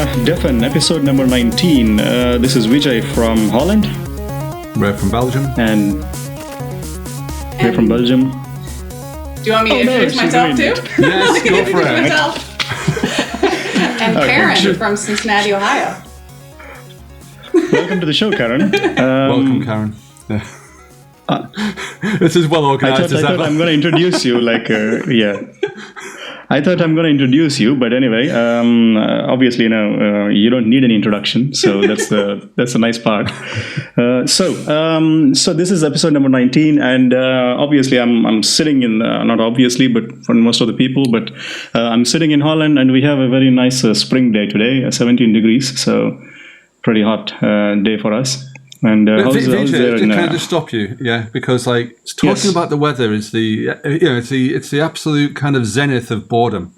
Defen, episode number 19. This is Vijay from Holland. We're from Belgium. And we're from Belgium. Do you want me to introduce myself too? Yes, go for it. And Carin from Cincinnati, Ohio. Welcome to the show, Carin. Welcome, Carin. Yeah. This is well organized. I thought I'm going to introduce you I thought I'm going to introduce you, but anyway, obviously, you don't need any introduction, so that's the nice part. So this is episode number 19, and obviously, I'm sitting in not obviously, but for most of the people, but I'm sitting in Holland, and we have a very nice spring day today, 17 degrees, so pretty hot day for us. And Vijay, can I just stop you? Yeah, because talking about the weather is it's the absolute kind of zenith of boredom,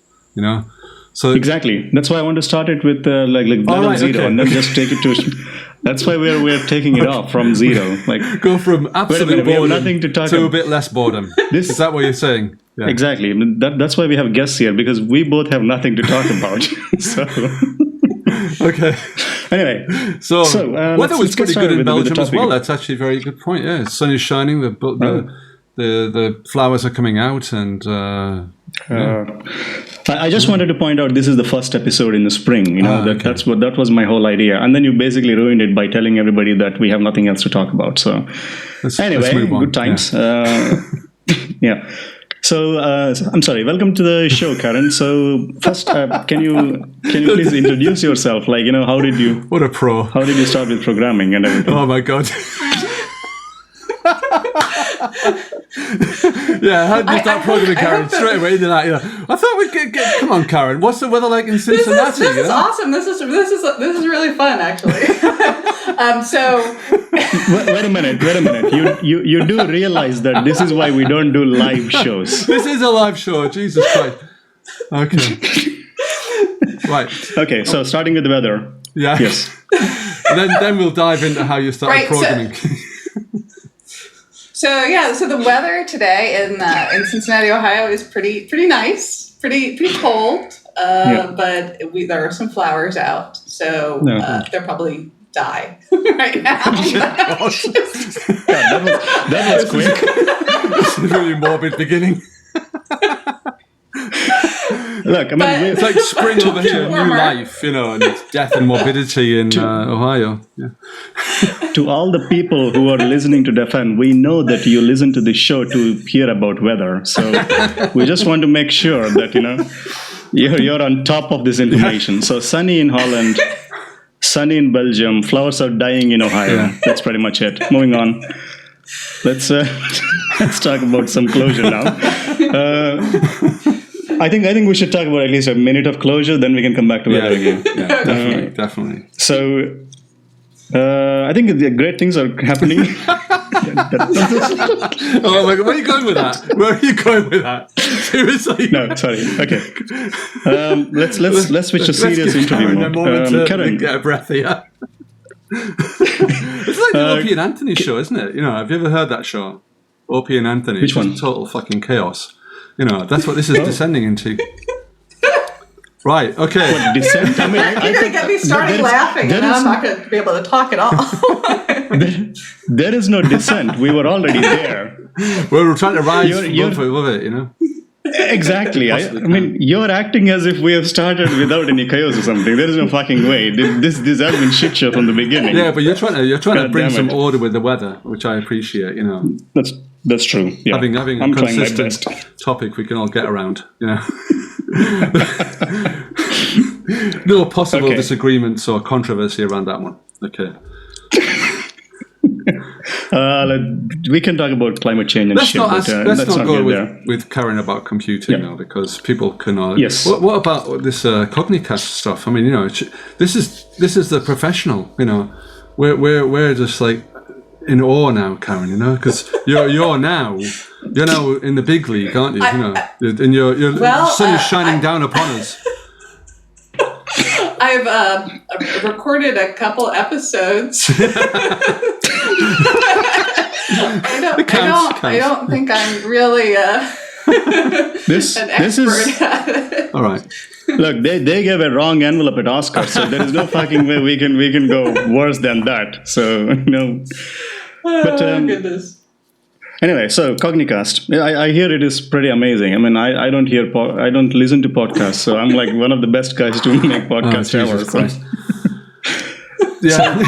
So exactly, that's why I want to start it with zero, and then just take it to. That's why we're taking it off from zero. Go from absolute boredom nothing to talk to a bit less boredom. Is that what you're saying? Yeah. Exactly. That's why we have guests here, because we both have nothing to talk about. So. Okay. Anyway, so weather was pretty good in Belgium as well. That's actually a very good point. Yeah, the sun is shining. The flowers are coming out, and I just wanted to point out this is the first episode in the spring. That was my whole idea, and then you basically ruined it by telling everybody that we have nothing else to talk about. So anyway, good times. Yeah. So I'm sorry. Welcome to the show, Carin. So first, can you please introduce yourself? How did you? What a pro! How did you start with programming and everything? Oh my God! Yeah, how did you start programming, Carin? Straight away into that. I thought we'd get. Come on, Carin. What's the weather like in Cincinnati? This is awesome. This is really fun, actually. Wait a minute. You do realize that this is why we don't do live shows. This is a live show. Jesus Christ. Okay. Right. Okay. So starting with the weather. Yeah. Yes. then we'll dive into how you started programming. So the weather today in Cincinnati, Ohio is pretty nice, pretty cold, but there are some flowers out, so they'll probably die right now. that was quick. It's a really morbid beginning. Look, it's like spring over here, new life, and it's death and morbidity in Ohio. Yeah. To all the people who are listening to Defen, we know that you listen to this show to hear about weather. So we just want to make sure that you're on top of this information. Yeah. So sunny in Holland, sunny in Belgium, flowers are dying in Ohio. Yeah. That's pretty much it. Moving on. Let's talk about some Clojure now. I think we should talk about at least a minute of Clojure, then we can come back to weather again. Yeah, definitely. So I think the great things are happening. Oh my God, where are you going with that? Seriously? No, sorry. Okay. Let's switch to serious interview mode. Carin, get a breath here. It's like the Opie and Anthony show, isn't it? Have you ever heard that show? Opie and Anthony. Which one? Total fucking chaos. That's what this is descending into. Right, okay. What, descent? You're going to get me starting laughing, and I'm not going to be able to talk at all. There is no descent. We were already there. We were trying to rise above it, Exactly. I mean, you're acting as if we have started without any chaos or something. There is no fucking way. This has been shit show from the beginning. Yeah, but you're trying to bring some order with the weather, which I appreciate. That's true. Yeah. Having a consistent topic we can all get around. No possible disagreements or controversy around that one. Okay. We can talk about climate change and let's shit. Let's not go with Carin about computing now, because people can. Yes. What about this Cognicast stuff? I mean, this is the professional. We're just like in awe now, Carin. Because you're now in the big league, aren't you? And your sun is shining down upon us. I've recorded a couple episodes. I don't think I'm really an expert at it. All right. Look, they gave a wrong envelope at Oscar, so there is no fucking way we can go worse than that. So But goodness. Anyway, so Cognicast, I hear it is pretty amazing. I mean, I don't listen to podcasts, so I'm like one of the best guys to make podcasts ever. So. Yeah.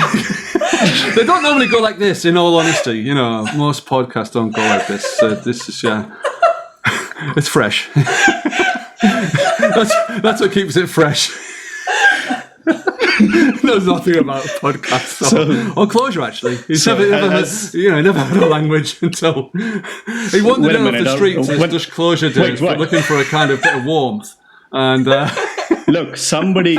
They don't normally go like this, in all honesty. Most podcasts don't go like this. So this is, it's fresh. That's what keeps it fresh. Knows nothing about podcasts or Clojure, actually. He's never had a language until he wandered off the streets in his Clojure days, looking for a kind of bit of warmth. And look, somebody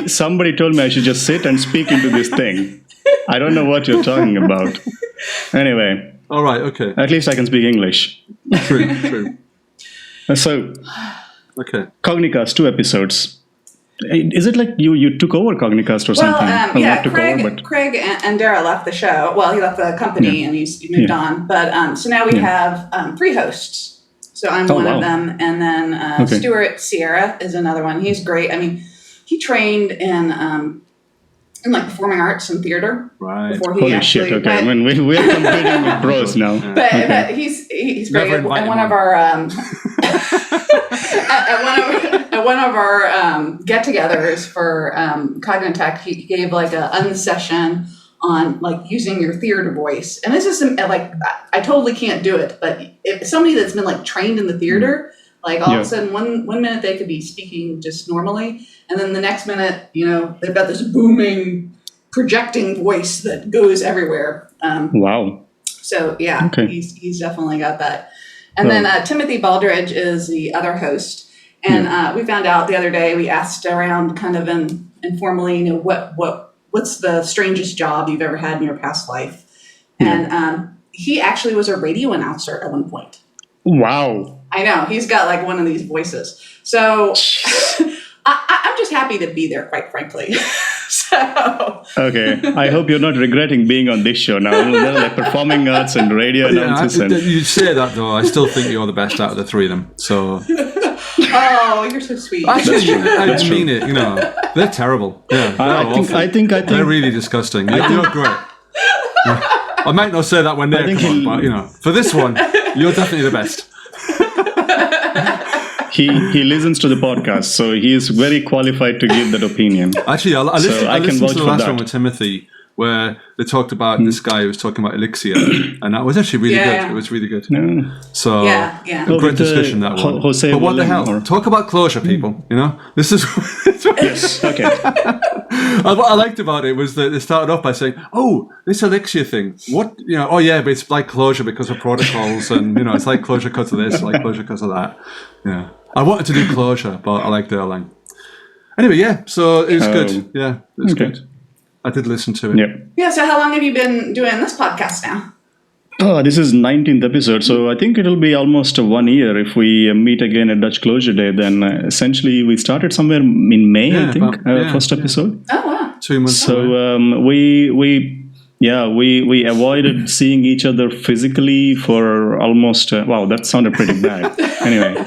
told me I should just sit and speak into this thing. I don't know what you're talking about. Anyway. All right. Okay. At least I can speak English. True. So. Okay. Cognicast, 2 episodes. Is it like you took over Cognicast or something? Craig and Dara left the show. Well, he left the company and he moved on. But so now we have 3 hosts. So I'm one of them. And then Stuart Sierra is another one. He's great. I mean, he trained in like performing arts and theater. Right. Before he Holy shit, okay. I mean, we're competing with pros now. But he's great. At one of our... at one of our get-totgethers for Cognitech, he gave like a unsession on like using your theater voice, and this is like I totally can't do it, but if somebody that's been like trained in the theater, like all of a sudden one minute they could be speaking just normally, and then the next minute they've got this booming projecting voice that goes everywhere. Wow. So he's definitely got that. And then Timothy Baldridge is the other host. And we found out the other day, we asked around kind of informally, what's the strangest job you've ever had in your past life? And he actually was a radio announcer at one point. Wow. I know. He's got like one of these voices. So I'm just happy to be there, quite frankly. Okay. I hope you're not regretting being on this show now. They're like performing arts and radio announcers. You say that, though. I still think you're the best out of the 3 of them. So... Oh, you're so sweet. Actually, I mean it. They're terrible. Yeah, I think they're really disgusting. You're great. I might not say that when they come on, but for this one, you're definitely the best. He listens to the podcast, so he is very qualified to give that opinion. Actually, I listened to the last one with Timothy, where they talked about this guy who was talking about Elixir, and that was actually really good. It was really good. So, great discussion, that one. But what the hell? Talk about Clojure, people. This is... Yes, okay. What I liked about it was that they started off by saying, this Elixir thing, what, but it's like Clojure because of protocols, and, it's like Clojure because of this, like Clojure because of that. Yeah. I wanted to do Clojure, but I liked Erlang. Anyway, so it was good. Yeah, it was good. I did listen to it. Yeah, so how long have you been doing this podcast now? Oh, this is 19th episode, so I think it'll be almost 1 year if we meet again at Dutch Clojure Day. Then essentially we started somewhere in May, I think, first episode. Oh, wow. 2 months. So we avoided seeing each other physically for almost, wow, that sounded pretty bad. Anyway.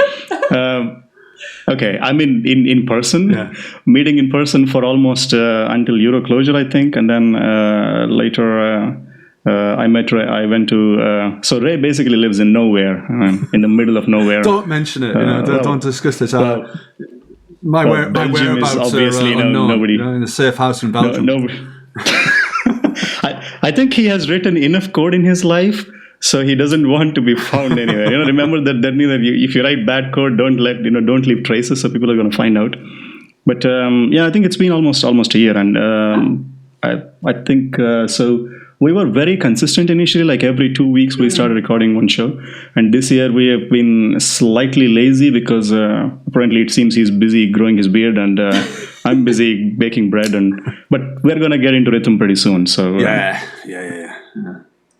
Okay, I mean in person, meeting in person for almost until Euro Clojure, I think, and then later I met Ray. I went to so Ray basically lives in nowhere, in the middle of nowhere. Don't mention it. Don't discuss this. My whereabouts is obviously are unknown, nobody in a safe house in Belgium. I think he has written enough code in his life. So he doesn't want to be found anywhere. Remember that if you write bad code, don't leave traces, so people are going to find out. But I think it's been almost a year, and I think so. We were very consistent initially. Like every 2 weeks, we started recording one show, and this year we have been slightly lazy because apparently it seems he's busy growing his beard, and I'm busy baking bread. But we're going to get into rhythm pretty soon. So yeah.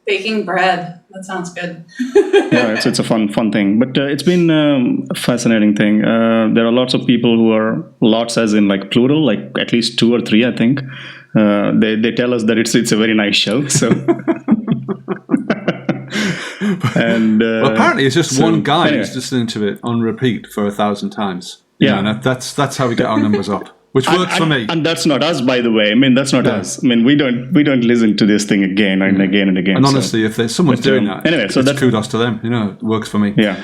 Baking bread. That sounds good. It's a fun thing. But it's been a fascinating thing. There are lots of people who are, lots as in like plural, like at least 2 or 3, I think. They tell us that it's a very nice show. So, and apparently it's just one guy who's listening to it on repeat for 1,000 times. Yeah. And that's how we get our numbers up, which works for me. And that's not us, by the way. I mean, that's not us. I mean, we don't listen to this thing again and again and again. And honestly, if there's someone's doing that, anyway, so that's kudos to them. It works for me. Yeah.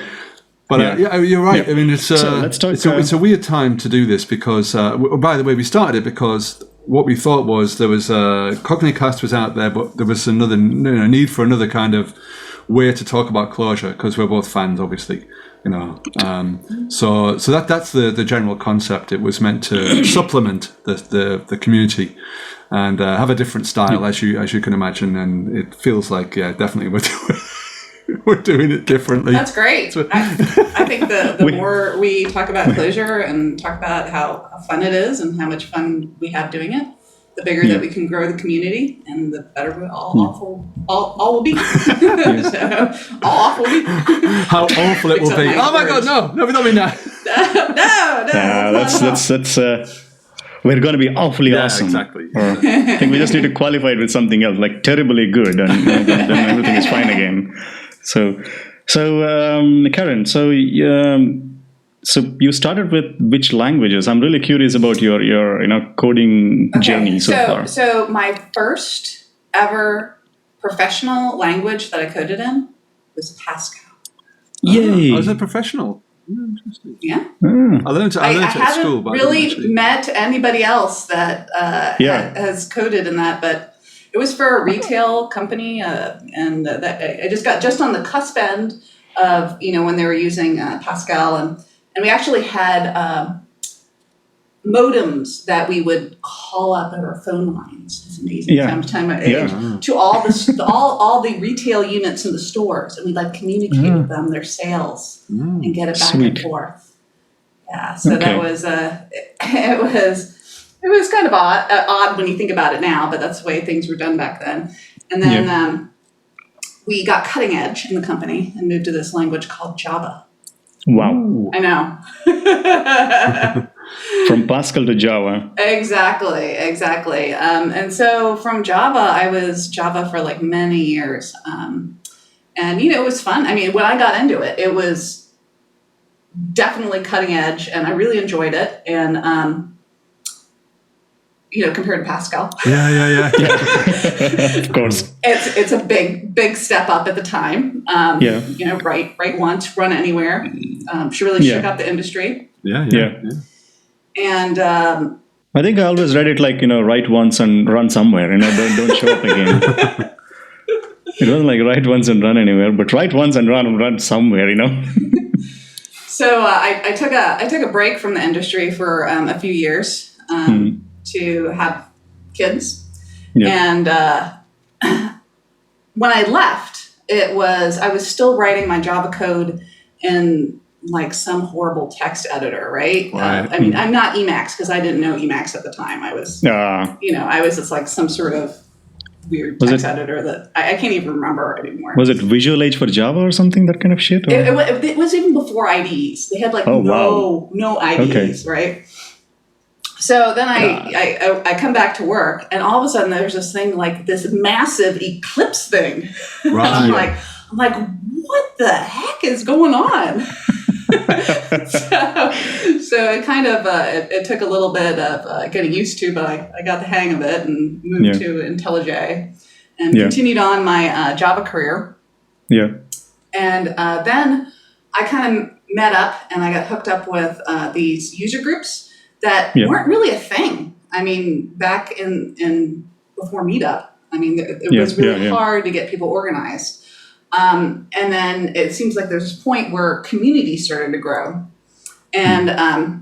But you're right. Yeah. I mean, it's a weird time to do this because, by the way, we started it because what we thought was there was Cognicast was out there, but there was another need for another kind of way to talk about Clojure because we're both fans, obviously. So that's the general concept. It was meant to supplement the community and have a different style, as you can imagine. And it feels like, definitely we're doing it differently. That's great. I think the more we talk about Clojure and talk about how fun it is and how much fun we have doing it, the bigger that we can grow the community, and the better we all will be. So, all awful will be. How awful it will be! Oh my God, no, we don't mean that. No. That's we're going to be awfully awesome. Exactly. I think we just need to qualify it with something else, like terribly good, and then everything is fine again. So Carin, so you started with which languages? I'm really curious about your coding journey so far. So my first ever professional language that I coded in was Pascal. Yay! I was a professional. Interesting. Yeah. I learned it at school. I haven't really met anybody else that has coded in that, but it was for a retail company, and I just on the cusp end of when they were using Pascal, and we actually had modems that we would call up over phone lines. It's amazing. To all the retail units in the stores, and we'd communicate with them their sales and get it back and forth. Yeah, so that was it was kind of odd when you think about it now, but that's the way things were done back then. And then we got cutting edge in the company and moved to this language called Java. Wow. I know. From Pascal to Java. Exactly. And so from Java, I was Java for many years. And, it was fun. I mean, when I got into it, it was definitely cutting edge, and I really enjoyed it. And, compared to Pascal. Yeah. Of course. It's a big step up at the time. Write once, run anywhere. She really shook up the industry. Yeah. And I think I always read it write once and run somewhere. Don't show up again. It wasn't write once and run anywhere, but write once and run somewhere. So I took a break from the industry for a few years to have kids, and when I left, I was still writing my Java code in some horrible text editor, right? I mean, I'm not Emacs because I didn't know Emacs at the time. I was, I was just some sort of weird text editor that I can't even remember anymore. Was it Visual Age for Java or something, that kind of shit? It was even before IDEs. They had no IDEs, right? So then I come back to work, and all of a sudden there's this thing this massive Eclipse thing. Right. I'm like, what the heck is going on? so it kind of it took a little bit of getting used to, but I got the hang of it and moved to IntelliJ and continued on my Java career. Yeah. And then I kind of met up and I got hooked up with these user groups that weren't really a thing. I mean, back in before Meetup, I mean, it was really hard to get people organized. And then it seems like there's this point where community started to grow. And, I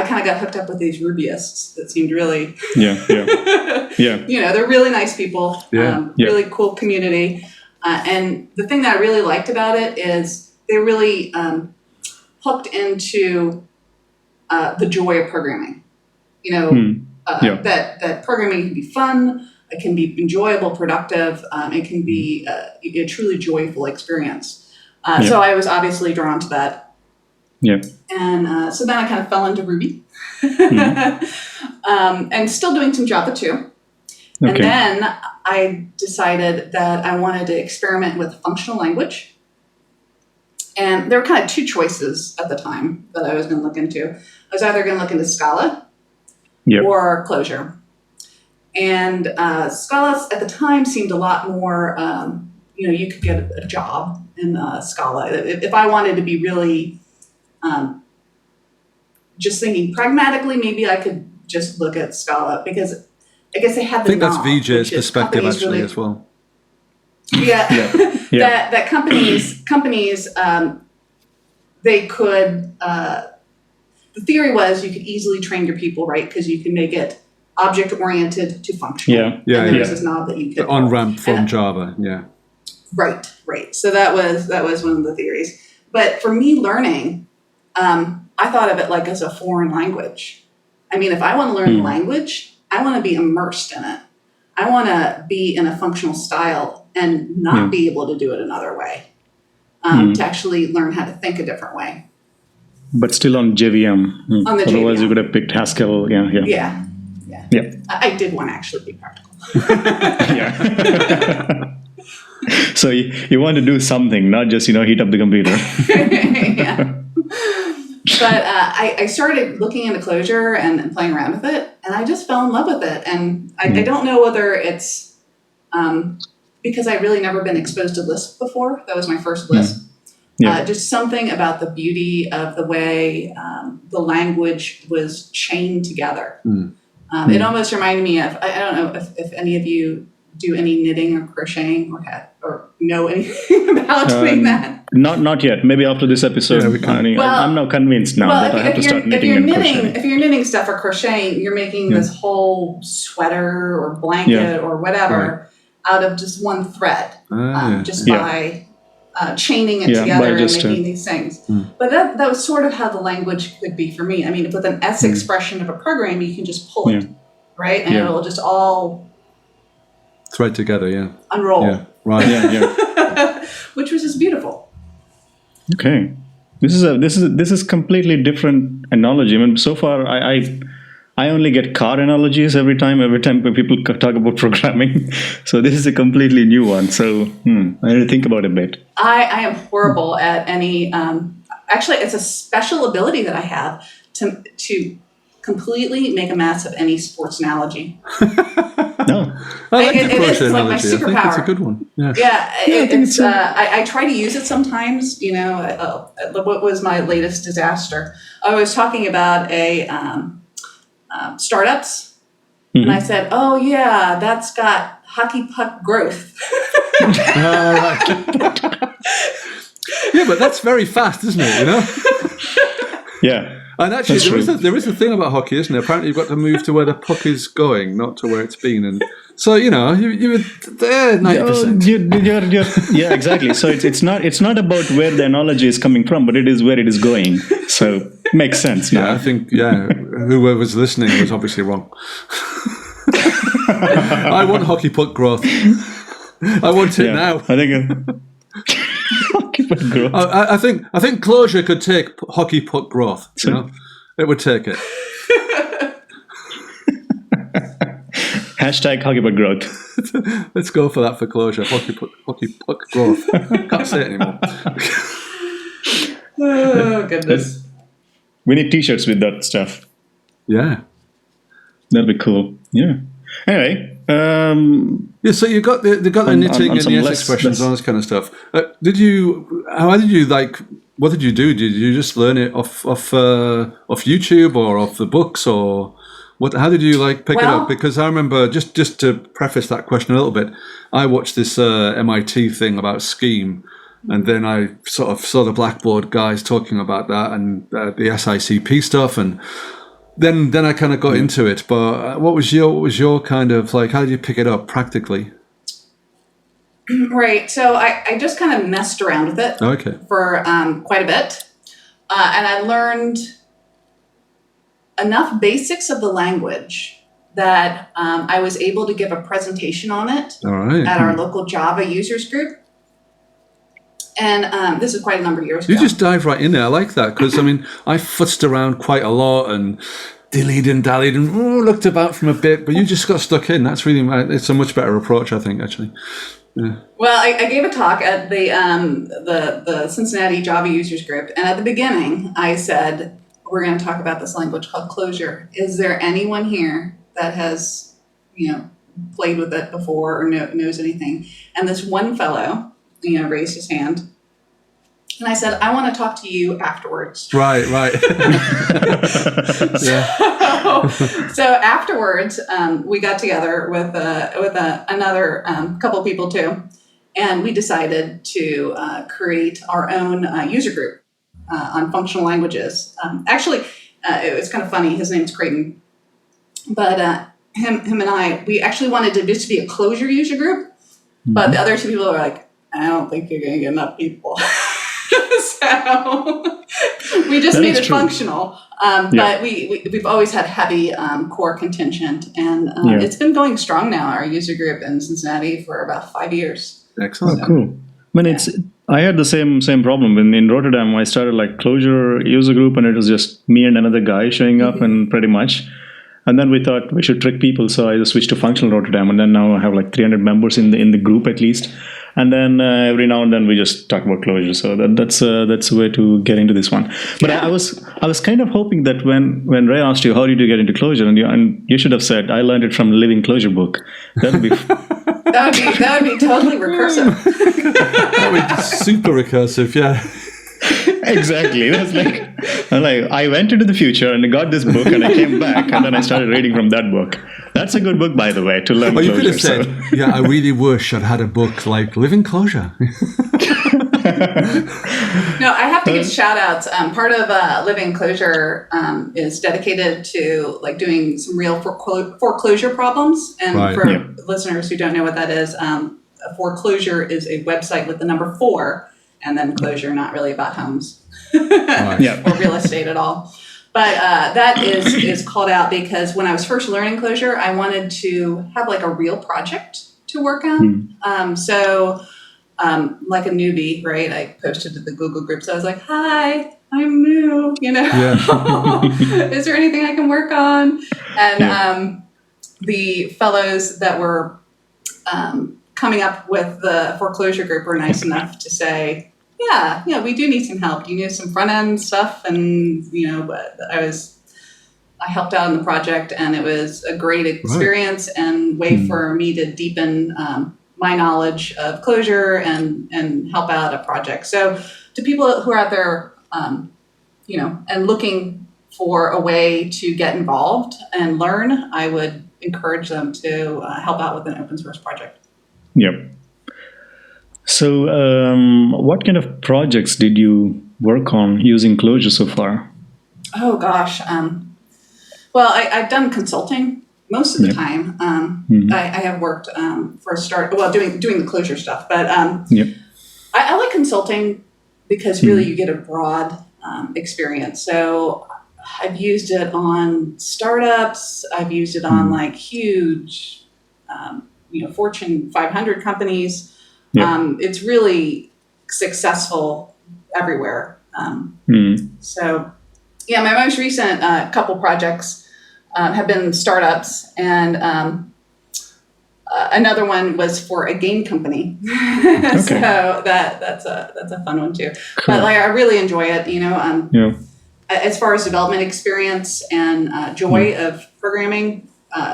kind of got hooked up with these Rubyists that seemed really, they're really nice people, really cool community. And the thing that I really liked about it is they really hooked into the joy of programming. That programming can be fun. It can be enjoyable, productive. It can be a truly joyful experience. So I was obviously drawn to that. Yeah. And so then I kind of fell into Ruby. And still doing some Java too. Okay. And then I decided that I wanted to experiment with functional language. And there were kind of two choices at the time that I was going to look into. I was either going to look into Scala or Clojure. And Scala at the time seemed a lot more, you could get a job in Scala. If I wanted to be really just thinking pragmatically, maybe I could just look at Scala because I guess they had the I think that's VJ's perspective actually as well. Yeah, that companies, they could. The theory was you could easily train your people, right? Because you can make it object oriented to functional. And there was this knob that you could on ramp from Java. Yeah. Right. So that was one of the theories. But for me, learning, I thought of it like as a foreign language. I mean, if I want to learn the language, I want to be immersed in it. I want to be in a functional style and not be able to do it another way. To actually learn how to think a different way. But still on JVM. On the Otherwise, JVM. you could have picked Haskell. Yeah. I did want to actually be practical. So you want to do something, not just heat up the computer. But I started looking into Clojure and playing around with it, and I just fell in love with it. And I don't know whether it's because I've really never been exposed to Lisp before. That was my first Lisp. Just something about the beauty of the way the language was chained together. It almost reminded me of, I don't know if any of you do any knitting or crocheting or know anything about doing that. Not yet. Maybe after this episode. I'm now convinced that I have to start knitting and crocheting. If you're knitting stuff or crocheting, you're making this whole sweater or blanket or whatever out of just one thread, by chaining it together and making these things. But that was sort of how the language could be for me. I mean, with an S expression of a program, you can just pull it, right? And it'll just all thread together, unroll. Yeah, right. Which was just beautiful. Okay. This is completely different analogy. I mean, so far I only get car analogies every time people talk about programming. So this is a completely new one. So I need to think about it a bit. I am horrible at any. Actually, it's a special ability that I have to completely make a mess of any sports analogy. No, I like the it crochet is like my analogy. I think superpower. it's a good one. I try to use it sometimes. What was my latest disaster? I was talking about a startups, and I said, "Oh yeah, that's got hockey puck growth." Yeah, but that's very fast, isn't it? Yeah. And actually, there is a thing about hockey, isn't there? Apparently, you've got to move to where the puck is going, not to where it's been. And so, you were there 90%. Yeah, exactly. So it's not about where the analogy is coming from, but it is where it is going. So makes sense now. Yeah, I think whoever's listening was obviously wrong. I want hockey puck growth. I want it now. I think. Hockey puck growth. I think Clojure could take hockey puck growth. It would take it. Hashtag hockey puck growth. Let's go for that for Clojure. Hockey puck growth. Can't say it anymore. Oh goodness. We need T-shirts with that stuff. Yeah, that'd be cool. Yeah. Anyway. So you got the knitting and the S expressions and all this kind of stuff. What did you do? Did you just learn it off YouTube or off the books, or what? How did you pick it up? Because I remember, just to preface that question a little bit, I watched this MIT thing about Scheme, and then I sort of saw the Blackboard guys talking about that and the SICP stuff, and then I kind of got into it. But what was your kind of how did you pick it up practically? Right. So I just kind of messed around with it for quite a bit. And I learned enough basics of the language that I was able to give a presentation on it at our local Java users group. And this is quite a number of years ago. You just dive right in there. I like that because, I futzed around quite a lot and dillied and dallied and looked about from a bit, but you just got stuck in. That's really, it's a much better approach, I think, actually. Well, I gave a talk at the Cincinnati Java users group, and at the beginning, I said, we're going to talk about this language called Clojure. Is there anyone here that has, played with it before or knows anything? And this one fellow, raised his hand. And I said, I want to talk to you afterwards. Right. So afterwards, we got together with another couple people too, and we decided to create our own user group on functional languages. Actually, it was kind of funny. His name's Carin, but him and I, we actually wanted to just be a Clojure user group, but the other two people were like, I don't think you're going to get enough people. So we just made it functional, but we've always had heavy core contingent, and it's been going strong now. Our user group in Cincinnati for about 5 years. Excellent. So, cool. I had the same problem in Rotterdam. I started like Clojure user group, and it was just me and another guy showing up, and pretty much. And then we thought we should trick people, so I just switched to functional Rotterdam, and then now I have like 300 members in the group at least. And then every now and then we just talk about Clojure. So that's a way to get into this one. But I was kind of hoping that when Ray asked you how did you get into Clojure, and you should have said I learned it from the Living Clojure book. That would be that would be totally recursive. That would be super recursive. Yeah. Exactly. That's like I went into the future and I got this book and I came back and then I started reading from that book. That's a good book, by the way, to learn Clojure. You could have said, I really wish I'd had a book like Living Clojure. No, I have to give shout outs. Part of Living Clojure is dedicated to like doing some real foreclosure problems. And for listeners who don't know what that is, a foreclosure is a website with the number 4 and then Clojure, not really about homes or real estate at all. But that is called out because when I was first learning Clojure, I wanted to have like a real project to work on. Like a newbie, right? I posted to the Google groups. I was like, hi, I'm new, Is there anything I can work on? And the fellows that were coming up with the foreclosure group were nice enough to say, yeah, we do need some help. You need some front end stuff, and but I helped out in the project, and it was a great experience and way for me to deepen my knowledge of Clojure and help out a project. So, to people who are out there, and looking for a way to get involved and learn, I would encourage them to help out with an open source project. Yep. So, what kind of projects did you work on using Clojure so far? Oh gosh, well, I've done consulting most of the time. I have worked for a start, doing the Clojure stuff, but I like consulting because really you get a broad experience. So I've used it on startups. I've used it on like huge, Fortune 500 companies. It's really successful everywhere. So, my most recent couple projects have been startups, and another one was for a game company. So that's a fun one too. Cool. But I really enjoy it. As far as development experience and joy of programming,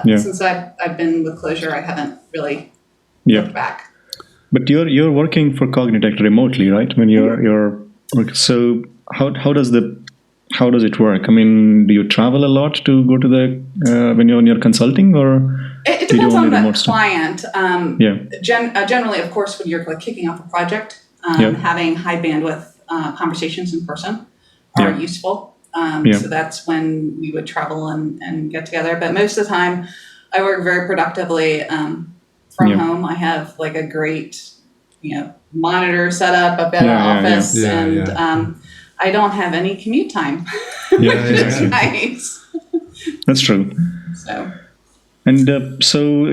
since I've been with Clojure, I haven't really looked back. But you're working for Cognitect remotely, right? When you're so how does it work? I mean, do you travel a lot to go to the when you're consulting, or it depends on the client. Generally, of course, when you're kicking off a project, having high bandwidth conversations in person are useful. So that's when we would travel and get together. But most of the time, I work very productively from home. I have like a great, monitor set up. I've got an office, I don't have any commute time, which is nice. That's true. So. And so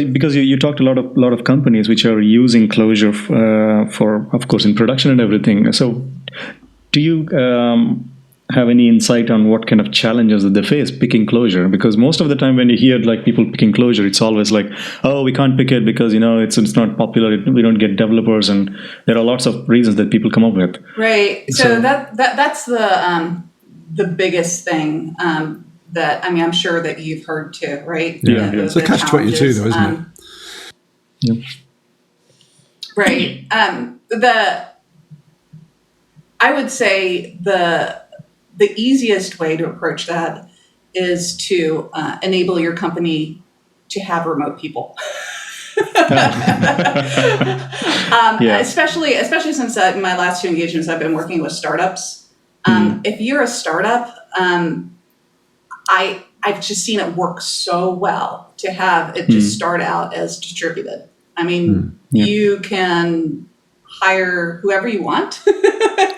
because you talked a lot of companies which are using Clojure for, of course, in production and everything. So, do you have any insight on what kind of challenges that they face picking Clojure? Because most of the time when you hear like people picking Clojure, it's always like, oh, we can't pick it because it's not popular. We don't get developers, and there are lots of reasons that people come up with. Right. So that's the biggest thing that I'm sure that you've heard too, right? Yeah. It's a catch-22 though, isn't it? Yeah. Right. I would say the easiest way to approach that is to enable your company to have remote people. Especially since in my last 2 engagements, I've been working with startups. If you're a startup, I've just seen it work so well to have it just start out as distributed. You can hire whoever you want, and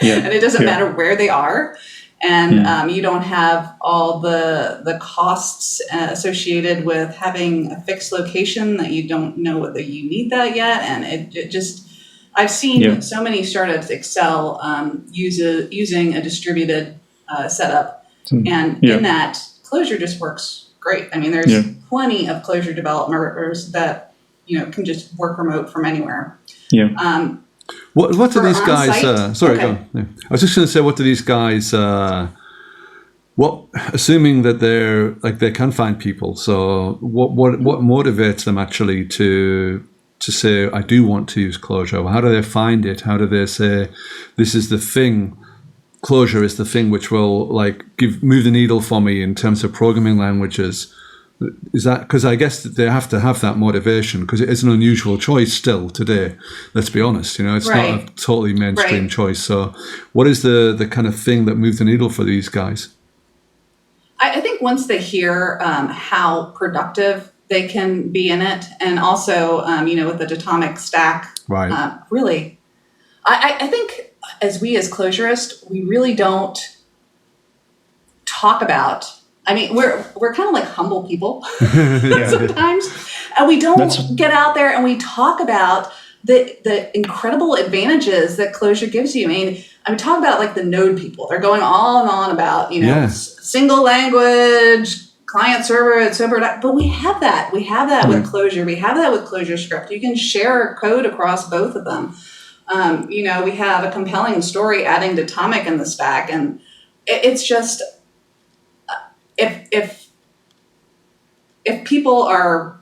it doesn't matter where they are. And you don't have all the costs associated with having a fixed location that you don't know whether you need that yet. And it just, I've seen so many startups excel using a distributed setup. And in that, Clojure just works great. There's plenty of Clojure developers that can just work remote from anywhere. What do these guys? Sorry, go on. Yeah. I was just going to say, what do these guys? Assuming that they can find people. So what motivates them actually to say, I do want to use Clojure? How do they find it? How do they say, this is the thing? Clojure is the thing which will move the needle for me in terms of programming languages. Is that because I guess that they have to have that motivation, because it is an unusual choice still today. Let's be honest, it's not a totally mainstream choice. So, what is the kind of thing that moves the needle for these guys? I think once they hear how productive they can be in it, and also with the Datomic stack, really, I think as Clojurists, we really don't talk about. We're kind of like humble people sometimes, and we don't get out there and we talk about the incredible advantages that Clojure gives you. I talk about the Node people. They're going on and on about single language, client server, etc. But we have that. We have that with Clojure. We have that with Clojure Script. You can share code across both of them. We have a compelling story adding Datomic in the stack, and it's just. If people are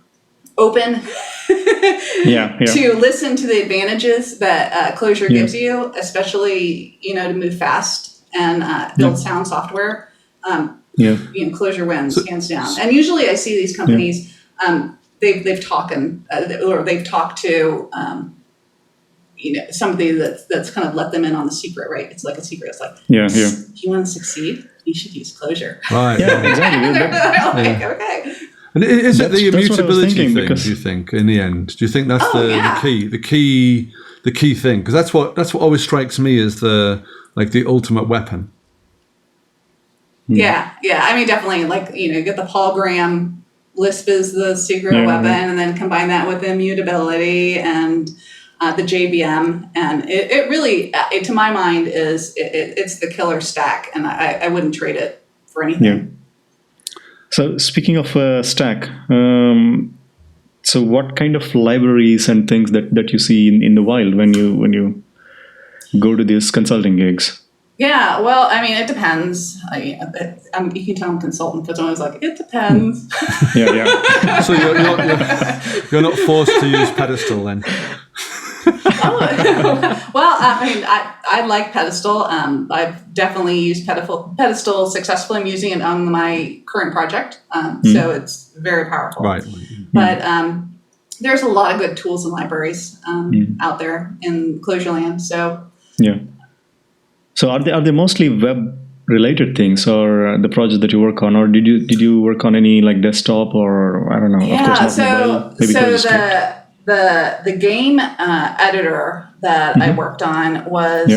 open to listen to the advantages that Clojure gives you, especially to move fast and build sound software, Clojure wins hands down. And usually I see these companies they've talked to somebody that's kind of let them in on the secret, right? It's like a secret. It's like, if you want to succeed, you should use Clojure. Right. Yeah, exactly. Okay. And is it the immutability thing, do you think, in the end? Do you think that's the key thing? Because that's what always strikes me as the ultimate weapon. Yeah. Definitely. Get the Paul Graham Lisp is the secret weapon, and then combine that with immutability and the JVM, and it really, to my mind, it's the killer stack, and I wouldn't trade it for anything. Yeah. So speaking of stack, so what kind of libraries and things that you see in the wild when you go to these consulting gigs? Yeah, well, it depends. You can tell I'm a consultant, but someone's like, it depends. Yeah. So you're not forced to use Pedestal then. Well, I like Pedestal. I've definitely used Pedestal successfully. I'm using it on my current project, so it's very powerful. Right. But there's a lot of good tools and libraries out there in Clojure land. So So are they mostly web related things, or the project that you work on, or did you work on any desktop, or I don't know? Yeah. Of course not mobile, maybe the game editor that I worked on was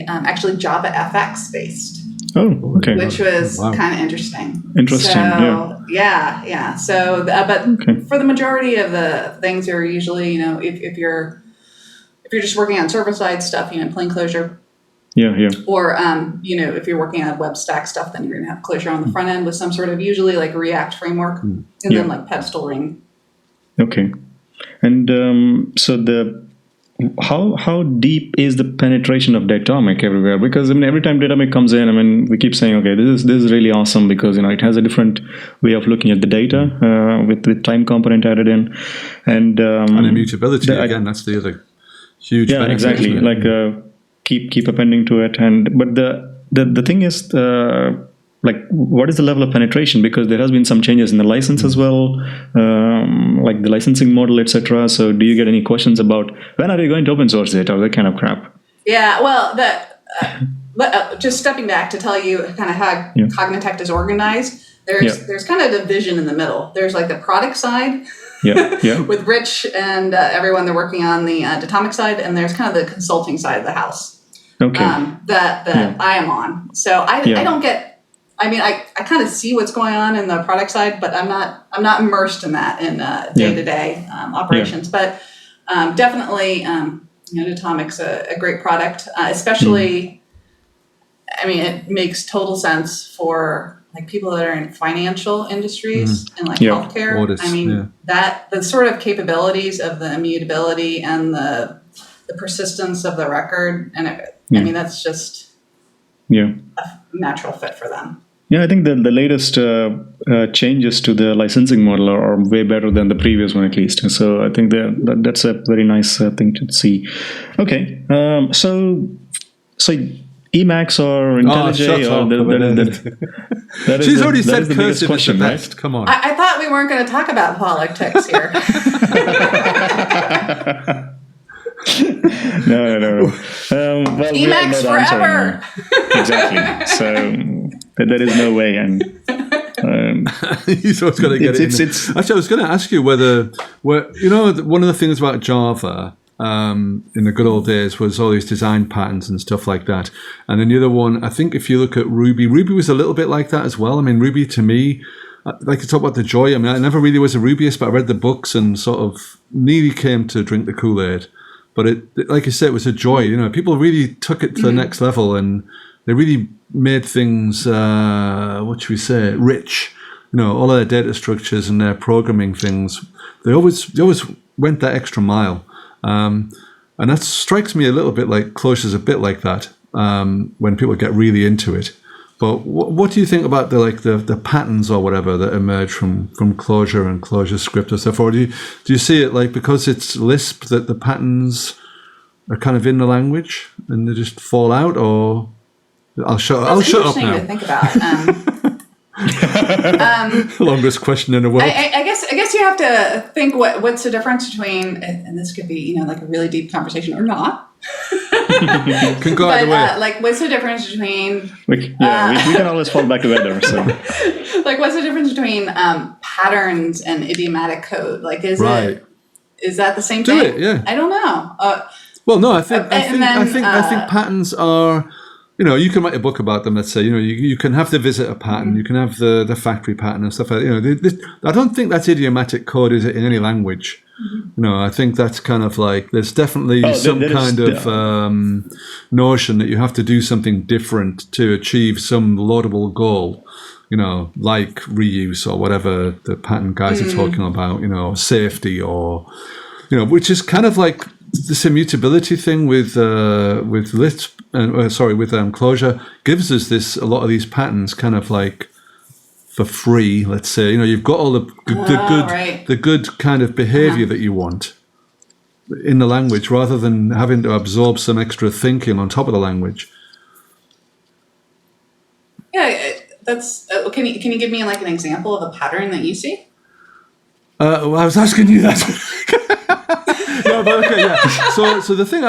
actually Java FX based. Oh, okay. Which was kind of interesting. Interesting. So, yeah. So, but for the majority of the things are usually, if you're just working on server side stuff, plain Clojure, Yeah, yeah. Or, if you're working on web stack stuff, then you're going to have Clojure on the front end with some sort of usually like React framework, and then like pedestal ring. Okay. And so how deep is the penetration of Datomic everywhere? Because every time Datomic comes in, we keep saying, okay, this is really awesome because it has a different way of looking at the data with time component added in, and immutability again. That's the other huge benefit. Yeah, exactly. Like keep appending to it, but the thing is. What is the level of penetration? Because there has been some changes in the license as well, like the licensing model, etc. So, do you get any questions about when are you going to open source it or that kind of crap? Yeah, well, just stepping back to tell you kind of how Cognitect is organized. There's kind of a division in the middle. There's like the product side, with Rich and everyone they're working on the Datomic side, and there's kind of the consulting side of the house. Okay. That I am on. So I don't get. I kind of see what's going on in the product side, but I'm not immersed in that in day-to-day operations. But definitely, Datomic's a great product, especially. It makes total sense for like people that are in financial industries and like healthcare. Audits, that the sort of capabilities of the immutability and the persistence of the record, and that's just a natural fit for them. Yeah, I think the latest changes to the licensing model are way better than the previous one, at least. So I think that's a very nice thing to see. Okay, so Emacs or IntelliJ? She's already said the biggest question, best. Right? Come on. I thought we weren't going to talk about politics here. No. Emacs forever. Exactly. So there is no way. And he's always got to get it. Actually, I was going to ask you one of the things about Java in the good old days was all these design patterns and stuff like that. And then the other one, I think, if you look at Ruby was a little bit like that as well. Ruby to me. Like to talk about the joy. I never really was a Rubyist, but I read the books and sort of nearly came to drink the Kool-Aid. But it, like you said, it was a joy. People really took it to the next level, and they really made things, rich. All of their data structures and their programming things. They always went that extra mile, and that strikes me a little bit like Clojure's a bit like that when people get really into it. But what do you think about the patterns or whatever that emerge from Clojure and Clojure script or stuff? Or do you see it like because it's Lisp that the patterns are kind of in the language and they just fall out? Or I'll shut up now. To think about. Longest question in the world. I guess you have to think what's the difference between, and this could be like a really deep conversation or not. Can go either way. What's the difference between? We can always fall back together. So, what's the difference between patterns and idiomatic code? Is that the same thing? Yeah. I don't know. Well, no, I think patterns are. You can write a book about them. Let's say, you can have the visitor pattern, you can have the factory pattern and stuff like that. I don't think that's idiomatic code, is it, in any language? I think that's kind of like there's definitely notion that you have to do something different to achieve some laudable goal. Like reuse or whatever the pattern guys are talking about. Safety or which is kind of like this immutability thing with Lisp. With Clojure gives us a lot of these patterns kind of like for free. Let's say you've got all the good kind of behavior that you want in the language, rather than having to absorb some extra thinking on top of the language. Yeah, that's. Can you give me like an example of a pattern that you see? I was asking you that. No, but okay, yeah. So the thing,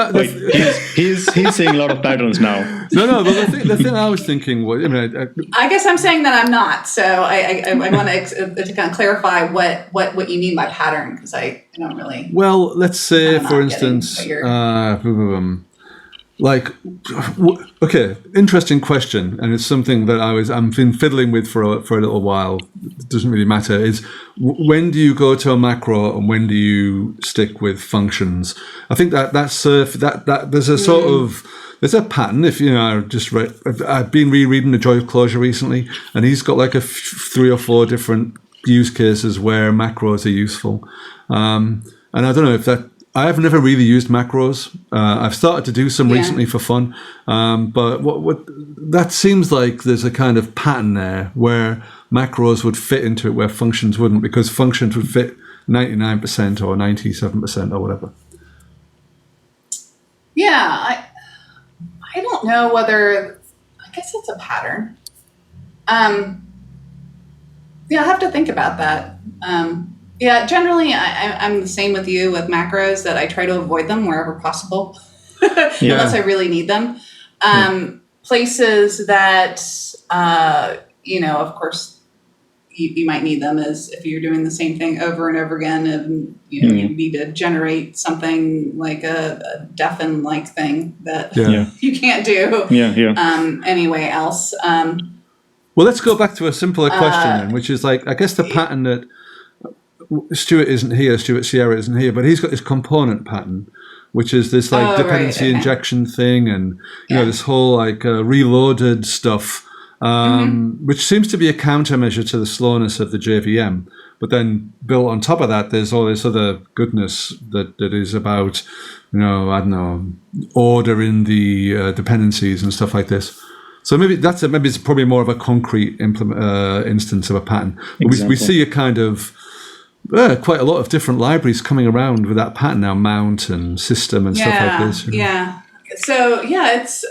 he's seeing a lot of patterns now. No, but the thing I was thinking was, I guess I'm saying that I'm not. So I want to kind of clarify what you mean by pattern, because I don't really. Well, let's say, for instance, interesting question, and it's something that I've been fiddling with for a little while. It doesn't really matter. Is when do you go to a macro and when do you stick with functions? I think that there's a sort of there's a pattern. If I've been rereading The Joy of Clojure recently, and he's got like 3 or 4 different use cases where macros are useful. And I don't know if that. I have never really used macros. I've started to do some recently for fun, but what that seems like there's a kind of pattern there where macros would fit into it where functions wouldn't, because functions would fit 99% or 97% or whatever. Yeah, I don't know whether, I guess it's a pattern. Yeah, I have to think about that. Yeah, generally, I'm the same with you with macros, that I try to avoid them wherever possible, unless I really need them. Places that, of course, you might need them is if you're doing the same thing over and over again, and you need to generate something like a deafin-like thing that you can't do anyway else. Well, let's go back to a simpler question then, which is like, I guess the pattern that Stuart Sierra isn't here, but he's got this component pattern, which is this like dependency injection thing, and this whole like reloaded stuff, which seems to be a countermeasure to the slowness of the JVM. But then built on top of that, there's all this other goodness that is about, I don't know, order in the dependencies and stuff like this. So maybe it's probably more of a concrete instance of a pattern. Exactly. We see a kind of quite a lot of different libraries coming around with that pattern now, mount and system and stuff like this. Yeah. So it's.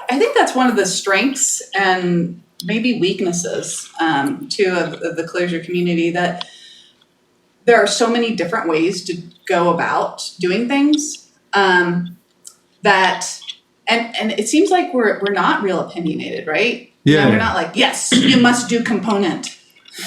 I think that's one of the strengths and maybe weaknesses too of the Clojure community, that there are so many different ways to go about doing things that. And it seems like we're not real opinionated, right? Yeah. We're not like, yes, you must do component.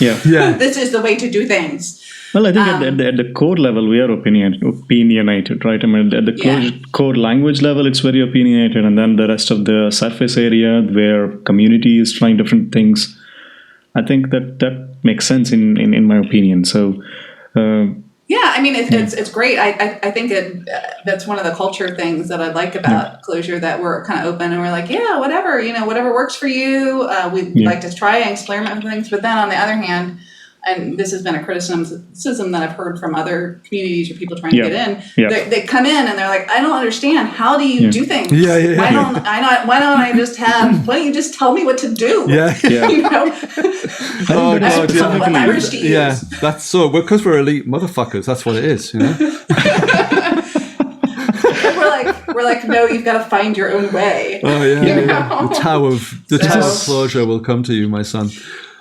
Yeah. This is the way to do things. Well, I think at the core level, we are opinionated, right? I mean, at the core language level, it's very opinionated. And then the rest of the surface area where community is trying different things, I think that makes sense in my opinion. So, yeah, I mean, it's great. I think that's one of the culture things that I like about Clojure, that we're kind of open and we're like, yeah, whatever, whatever works for you. We'd like to try and experiment with things. But then on the other hand, and this has been a criticism that I've heard from other communities or people trying to get in, they come in and they're like, I don't understand. How do you do things? Why don't I just why don't you just tell me what to do? Oh, God, what language to use. Yeah, that's so, because we're elite motherfuckers, that's what it is, We're like, no, you've got to find your own way. Oh, yeah. The Tower of Clojure will come to you, my son.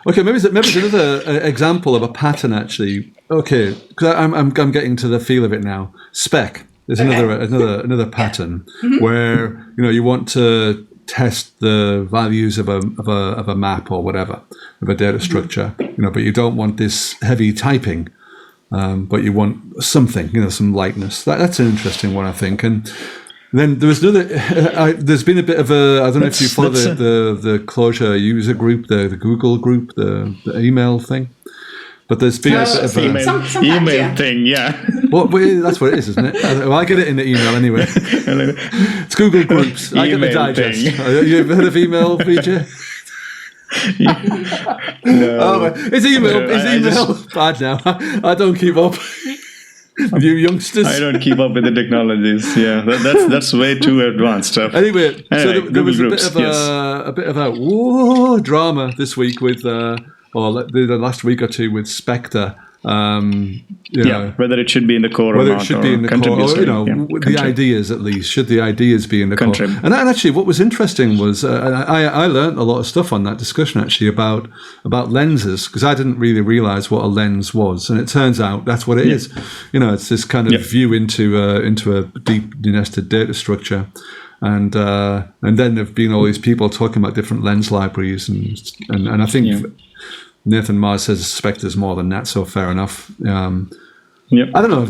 Okay, maybe it's another example of a pattern, actually. Okay, because I'm getting to the feel of it now. Spec is another pattern where you want to test the values of a map or whatever, of a data structure, but you don't want this heavy typing, but you want something, some lightness. That's an interesting one, I think. And then there was another. There's been a bit of a. I don't know if you follow the Clojure user group, the Google group, the email thing. But there's been a bit of a email thing, yeah. Well, that's what it is, isn't it? Well, I get it in the email anyway. It's Google Groups. I get the digest. You ever heard of email, BJ? No. It's email. It's bad now. I don't keep up. You youngsters. I don't keep up with the technologies. Yeah, that's way too advanced stuff. Anyway, so there was a bit of a drama this week with, or the last week or two with Spectre. Whether it should be in the core or not. Whether it should be in the core, or, the ideas at least. Should the ideas be in the core? And actually, what was interesting was, I learned a lot of stuff on that discussion, actually, about lenses, because I didn't really realize what a lens was. And it turns out that's what it is. It's this kind of view into a deep nested data structure. And then there've been all these people talking about different lens libraries. And I think... Nathan Mars says Spectre's more than that, so fair enough. I don't know.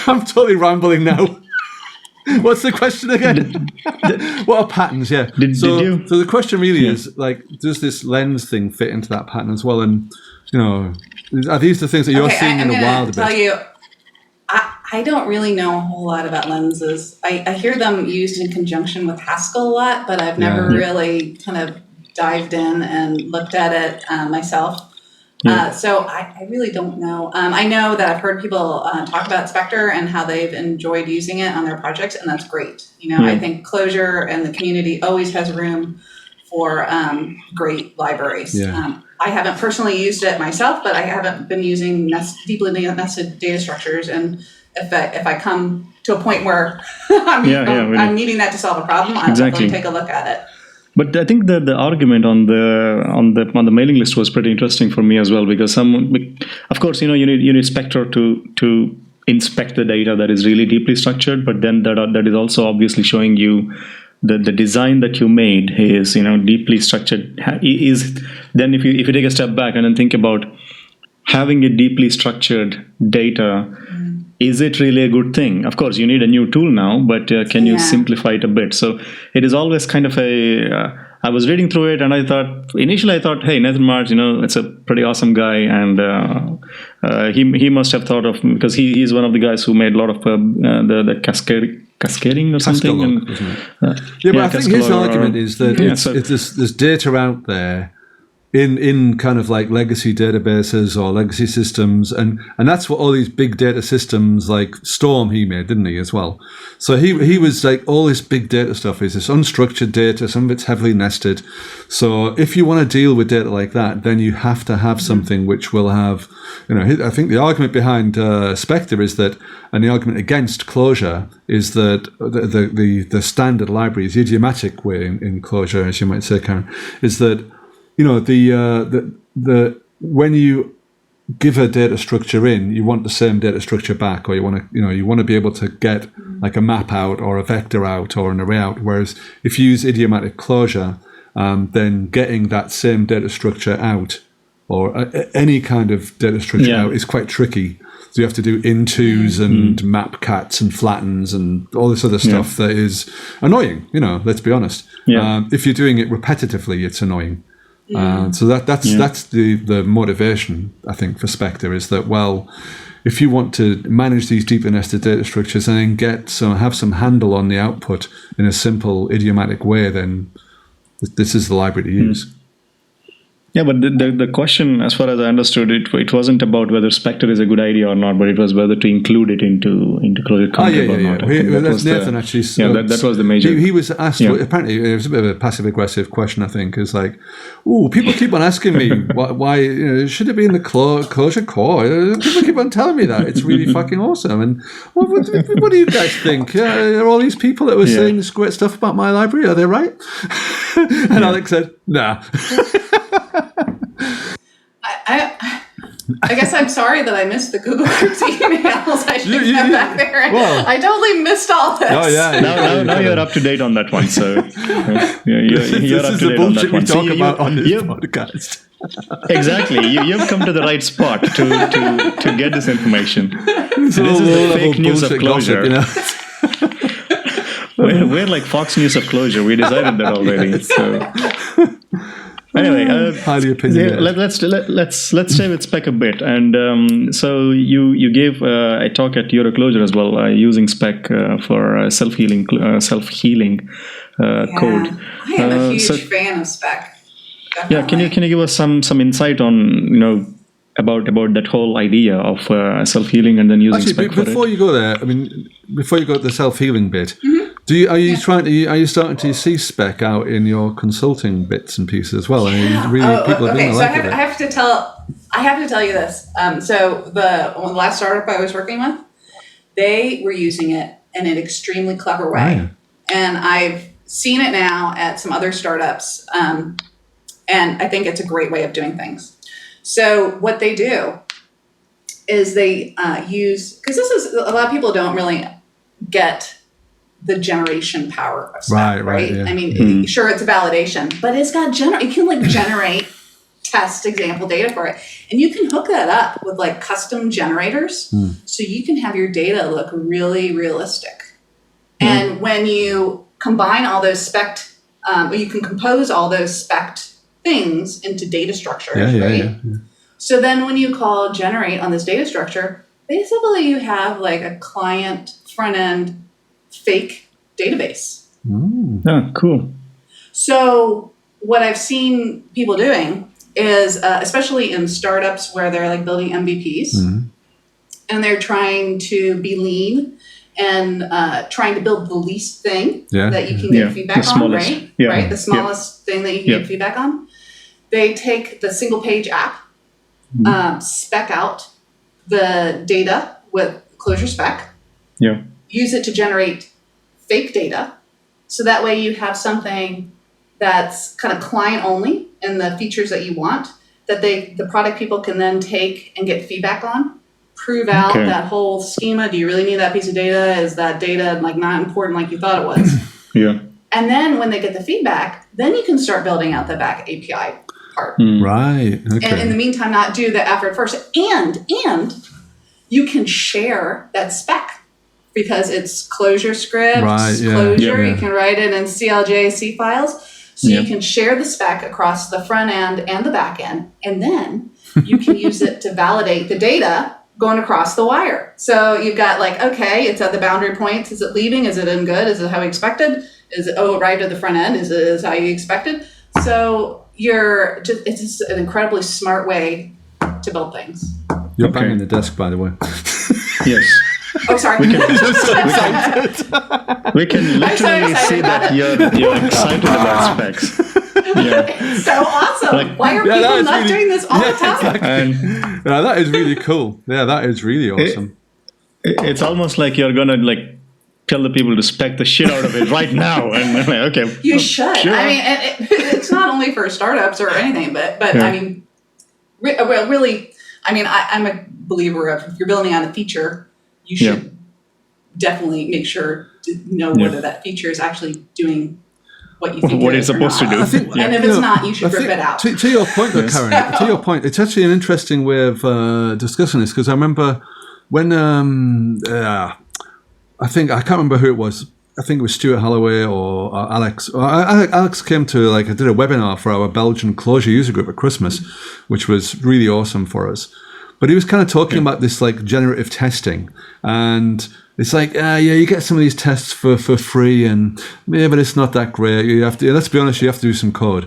I'm totally rambling now. What's the question again? What are patterns? Yeah. So the question really is, like, does this lens thing fit into that pattern as well? And are these the things that you're seeing in the wild a bit? Tell you, I don't really know a whole lot about lenses. I hear them used in conjunction with Haskell a lot, but I've never really kind of dived in and looked at it myself. So I really don't know. I know that I've heard people talk about Spectre and how they've enjoyed using it on their projects, and that's great. I think Clojure and the community always has room for great libraries. I haven't personally used it myself, but I haven't been using deeply nested data structures. And if I come to a point where I'm needing that to solve a problem, I'll definitely take a look at it. But I think the argument on the mailing list was pretty interesting for me as well, because of course, you need Spectre to inspect the data that is really deeply structured, but then that is also obviously showing you the design that you made is deeply structured. Then if you take a step back and then think about having a deeply structured data. Is it really a good thing? Of course, you need a new tool now, but can you simplify it a bit? So it is always kind of I was reading through it, and initially I thought, hey, Nathan March, it's a pretty awesome guy, and he must have thought of, because he's one of the guys who made a lot of the cascading or something. But I think his argument is that there's data out there in kind of like legacy databases or legacy systems, and that's what all these big data systems like Storm he made, didn't he, as well? So he was like, all this big data stuff is this unstructured data, some of it's heavily nested. So if you want to deal with data like that, then you have to have something which will have, I think the argument behind Spectre is that, and the argument against Clojure is that the standard library, the idiomatic way in Clojure, as you might say, Carin, is that when you give a data structure in, you want the same data structure back, or you want to be able to get like a map out or a vector out or an array out. Whereas if you use idiomatic Clojure, then getting that same data structure out or any kind of data structure out is quite tricky. So you have to do intos and map cats and flattens and all this other stuff that is annoying. Let's be honest. If you're doing it repetitively, it's annoying. So that's the motivation, I think, for Spectre, is that, well, if you want to manage these deeply nested data structures and then have some handle on the output in a simple idiomatic way, then this is the library to use. Yeah, but the question, as far as I understood it, it wasn't about whether Spectre is a good idea or not, but it was whether to include it into Clojure content or not. Nathan actually. That was the major. He was asked. Apparently, it was a bit of a passive-aggressive question. I think it's like, people keep on asking me why should it be in the Clojure core? People keep on telling me that it's really fucking awesome. And what do you guys think? Are all these people that were saying this great stuff about my library, are they right? And Alex said, nah. I guess I'm sorry that I missed the Google Groups emails. I should get back there. I totally missed all this. Oh yeah. Now you're up to date on that one. So you're up to date on that one. This is the bullshit we talk about on this podcast. Exactly. You've come to the right spot to get this information. So this is the fake news of Clojure. We're like Fox News of Clojure. We decided that already. So. Anyway, highly opinionated. Let's stay with Spec a bit. And so you gave a talk at Euroclojure as well, using Spec for self-healing code. I am a huge fan of Spec. Definitely. Yeah, can you give us some insight on about that whole idea of self-healing and then using Spec for it? Before you go there, before you go to the self-healing bit. Are you starting to see Spec out in your consulting bits and pieces as well? People are doing so I have to tell you this. So the last startup I was working with, they were using it in an extremely clever way, and I've seen it now at some other startups, and I think it's a great way of doing things. So what they do is they use, because this is, a lot of people don't really get the generation power of Spec, right? Yeah. Sure, it's a validation, but it's got you can generate test example data for it, and you can hook that up with custom generators, so you can have your data look really realistic. And when you combine all those you can compose all those spec things into data structures, right? Yeah. So then when you call generate on this data structure, basically you have like a client front end fake database. Oh, cool. So what I've seen people doing is, especially in startups where they're like building MVPs and they're trying to be lean and trying to build the least thing that you can get feedback on, right? Yeah. Right? The smallest thing that you can get feedback on. They take the single page app, spec out the data with Clojure spec, use it to generate fake data. So that way you have something that's kind of client only and the features that you want that the product people can then take and get feedback on, prove out that whole schema. Do you really need that piece of data? Is that data like not important like you thought it was? And then when they get the feedback, then you can start building out the back API part. Right. Okay. And in the meantime, not do the effort first. And you can share that spec because it's Clojure scripts, Clojure. You can write it in CLJC files. So you can share the spec across the front end and the back end, and then you can use it to validate the data going across the wire. So you've got like, okay, it's at the boundary points. Is it leaving? Is it in good? Is it how we expected? Is it, it arrived at the front end? Is it how you expected? So it's just an incredibly smart way to build things. You're banging the desk, by the way. Yes. Oh, sorry. We can literally see that you're excited about specs. It's so awesome. Why are people not doing this all the time? Exactly. That is really cool. Yeah, that is really awesome. It's almost like you're gonna like tell the people to spec the shit out of it right now. And I'm like, okay. You should. Sure. I mean, it's not only for startups or anything, but I mean, really, I mean, I'm a believer of if you're building on a feature, you should definitely make sure to know whether that feature is actually doing what you think what it's supposed to do. And if it's not, you should rip it out. To your point, though, Carin, to your point, it's actually an interesting way of discussing this because I remember when I can't remember who it was. I think it was Stuart Holloway or Alex. Alex came to I did a webinar for our Belgian Clojure user group at Christmas, which was really awesome for us. But he was kind of talking about this generative testing, and it's you get some of these tests for free, and but it's not that great. You have to, let's be honest, you have to do some code.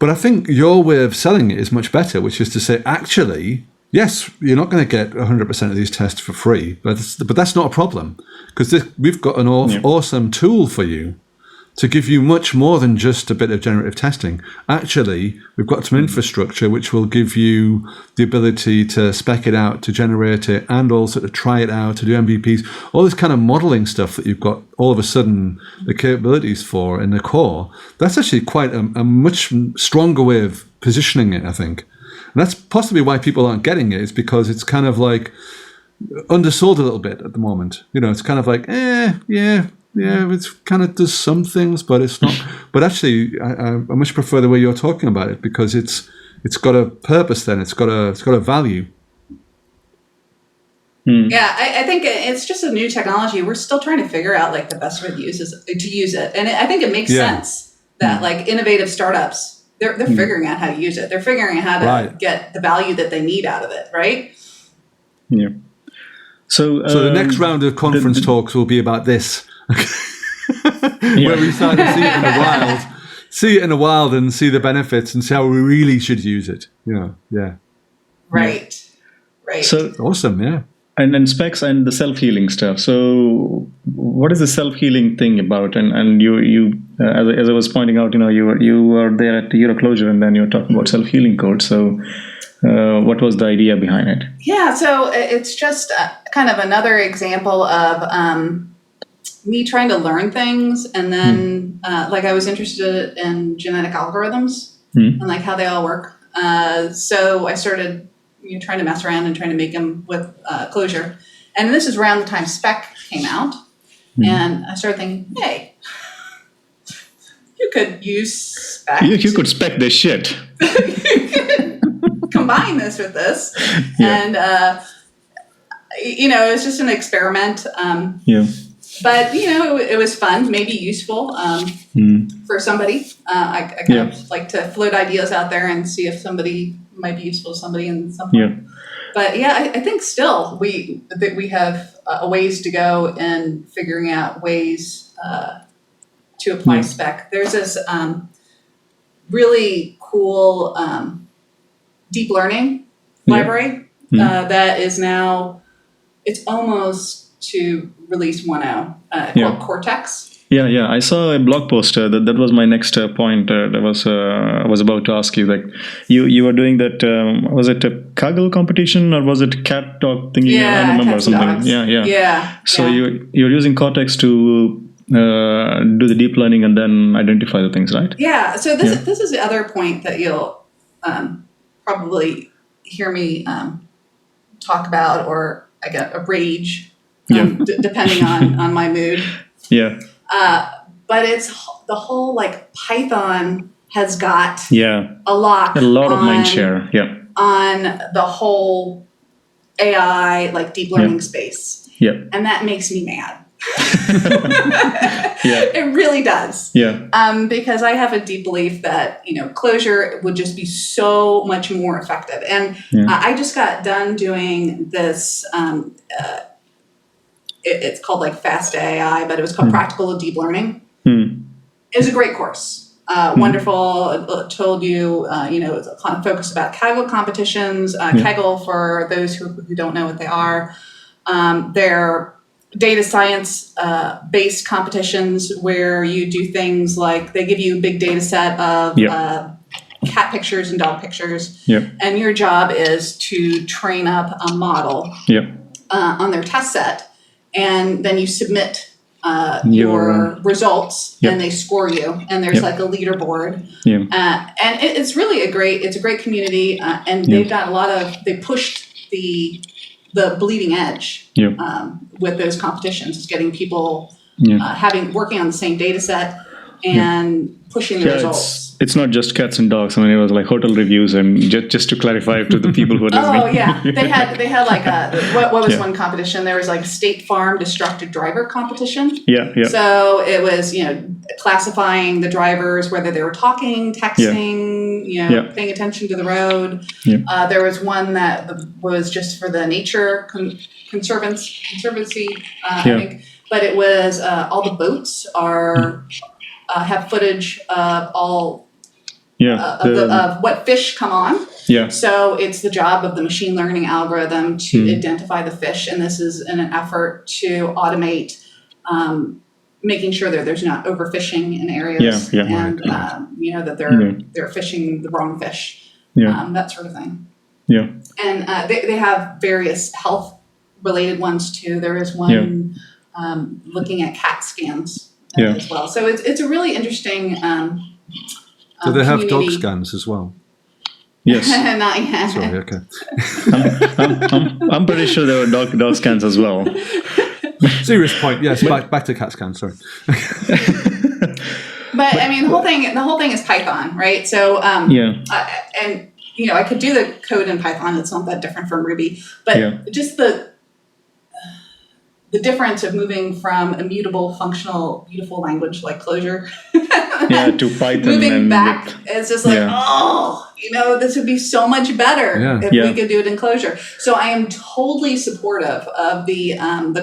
But I think your way of selling it is much better, which is to say, actually, yes, you're not going to get 100% of these tests for free, but that's not a problem because we've got an awesome tool for you to give you much more than just a bit of generative testing. Actually, we've got some infrastructure which will give you the ability to spec it out, to generate it, and also to try it out, to do MVPs, all this kind of modeling stuff that you've got all of a sudden the capabilities for in the core. That's actually quite a much stronger way of positioning it, I think. And that's possibly why people aren't getting it, is because it's kind of undersold a little bit at the moment. It's kind of it kind of does some things, but it's not. But actually, I much prefer the way you're talking about it because it's got a purpose. Then it's got a value. Yeah, I think it's just a new technology. We're still trying to figure out the best way to use it, and I think it makes sense that innovative startups they're figuring out how to use it. They're figuring out how to get the value that they need out of it, right? Yeah. So the next round of conference talks will be about this. Where we start to see it in the wild and see the benefits and see how we really should use it. Right. So awesome, yeah. And then specs and the self-healing stuff. So what is the self-healing thing about? And you as I was pointing out, you were there at the Clojure and then you were talking about self-healing code. So what was the idea behind it? Yeah, so it's just kind of another example of me trying to learn things, and then I was interested in genetic algorithms and how they all work. So I started trying to mess around and trying to make them with Clojure. And this is around the time spec came out, and I started thinking, hey, you could use spec. You could spec this shit. Combine this with this, and it was just an experiment. But it was fun, maybe useful for somebody. I kind of like to float ideas out there and see if somebody might be useful to somebody in some point. But yeah, I think still we have a ways to go in figuring out ways to apply spec. There's this really cool deep learning library that is now, it's almost to release 1.0 called Cortex. Yeah. I saw a blog post that was my next point. I was about to ask you, like, you were doing that. Was it a Kaggle competition or was it cat dog thingy? Yeah, I don't remember cats and something. dogs. Yeah. So you're using Cortex to do the deep learning and then identify the things, right? Yeah. So this is the other point that you'll probably hear me talk about, or I get a rage, depending on my mood. Yeah. But it's the whole, like, Python has got a lot of mind share. Yeah. On the whole AI, like, deep learning space. Yeah. And that makes me mad. Yeah. It really does. Yeah. Because I have a deep belief that, Clojure would just be so much more effective. And I just got done doing this, it's called like Fast AI, but it was called Practical Deep Learning. It was a great course. Wonderful. It told you, it's a focus about Kaggle competitions. Kaggle, for those who don't know what they are, they're data science based competitions where you do things like they give you a big data set of cat pictures and dog pictures. And your job is to train up a model on their test set. And then you submit your results, and they score you. And there's like a leaderboard. And it's really a great community. And they've got they pushed the bleeding edge with those competitions. It's getting people working on the same data set and pushing the results. It's not just cats and dogs. I mean, it was like hotel reviews, and just to clarify to the people who are listening. Oh yeah, they had like what was one competition? There was like State Farm distracted driver competition. Yeah. So it was classifying the drivers, whether they were talking, texting, paying attention to the road. There was one that was just for the nature conservancy, I think, but it was all the boats have footage of all. Of what fish come on. So it's the job of the machine learning algorithm to identify the fish, and this is in an effort to automate making sure that there's not overfishing in areas, and that they're fishing the wrong fish, that sort of thing. And they have various health related ones too. There is one looking at CAT scans as well. So it's a really interesting. Do they have community. dog scans as well? Yes. Not yet. Sorry, okay. I'm pretty sure there were dog scans as well. Serious point. Yes, back to cat scans. Sorry. But I mean, the whole thing is Python, right? So and I could do the code in Python. It's not that different from Ruby, but just the difference of moving from immutable, functional, beautiful language like Clojure to Python. Moving back, it's just like, this would be so much better if we could do it in Clojure. So I am totally supportive of the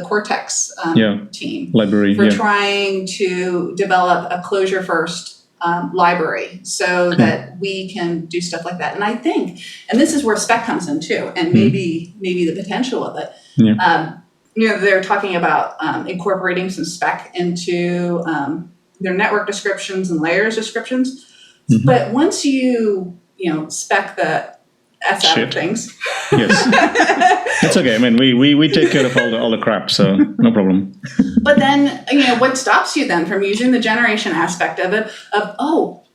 Cortex team library for trying to develop a Clojure first library so that we can do stuff like that. And I think, and this is where spec comes in too, and maybe the potential of it. They're talking about incorporating some spec into their network descriptions and layers descriptions. But once you spec the S out of things. Yes. It's okay. I mean, we take care of all the crap, so no problem. But then, what stops you then from using the generation aspect of it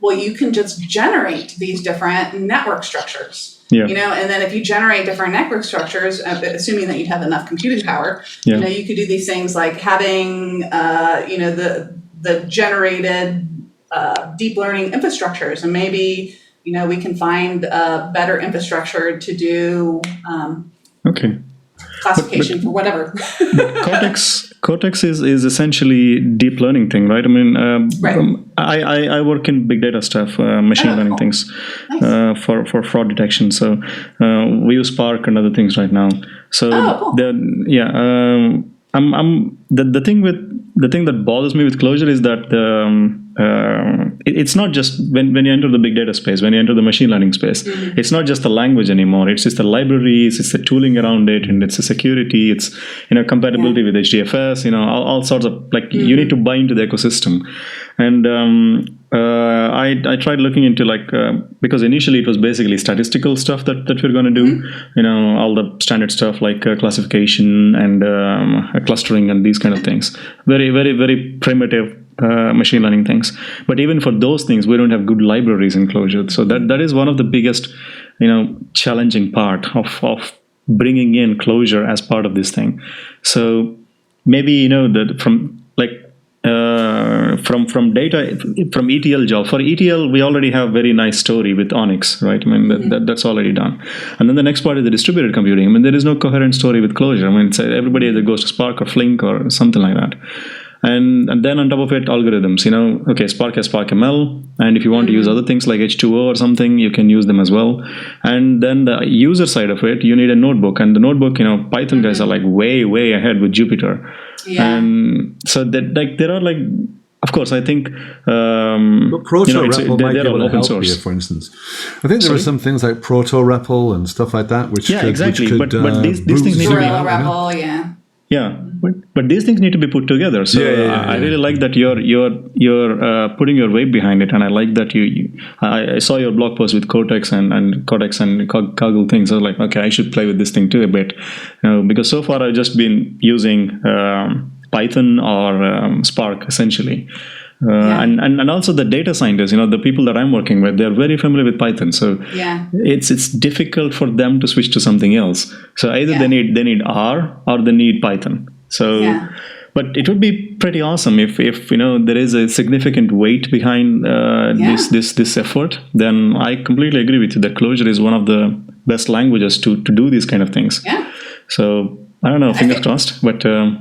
you can just generate these different network structures. And then if you generate different network structures, assuming that you have enough computing power, you could do these things like having, the generated deep learning infrastructures, and maybe, we can find a better infrastructure to do classification for whatever. Cortex is essentially deep learning thing, right? I mean, Right. I work in big data stuff, machine learning cool. things, Nice. for fraud detection. So we use Spark and other things right now. So cool. the thing that bothers me with Clojure is that it's not just when you enter the big data space, when you enter the machine learning space, it's not just the language anymore. It's just the libraries, it's the tooling around it, and it's the security, it's compatibility with HDFS, all sorts of you need to buy into the ecosystem. And I tried looking into because initially it was basically statistical stuff that we're going to do, all the standard stuff like classification and clustering and these kind of things. Very, very, very primitive machine learning things. But even for those things, we don't have good libraries in Clojure. So that is one of the biggest, challenging part of bringing in Clojure as part of this thing. So maybe that from data from ETL job. For ETL, we already have very nice story with Onyx, right? I mean that's already done. And then the next part is the distributed computing. I mean there is no coherent story with Clojure. I mean everybody either goes to Spark or Flink or something like that. And then on top of it, algorithms. Okay, Spark has Spark ML, and if you want to use other things like H2O or something, you can use them as well. And then the user side of it, you need a notebook, and the notebook, Python guys are way ahead with Jupyter. Yeah. And so that there are of course, I think but ProtoRepl might be able to help source. you, for instance. I think there are some things like ProtoRepl and stuff like that, which exactly. Which could, but these things need to be RepL, yeah. Yeah, but these things need to be put together. So I really like that you're putting your weight behind it, and I like that I saw your blog post with Cortex and Cortex and Kaggle things. I was like, okay, I should play with this thing too a bit, because so far I've just been using Python or Spark essentially. And also the data scientists, the people that I'm working with, they're very familiar with Python. So it's difficult for them to switch to something else. So either they need R or they need Python. So, but it would be pretty awesome if there is a significant weight behind this effort. Then I completely agree with you that Clojure is one of the best languages to do these kind of things. Yeah. So I don't know, fingers crossed, but I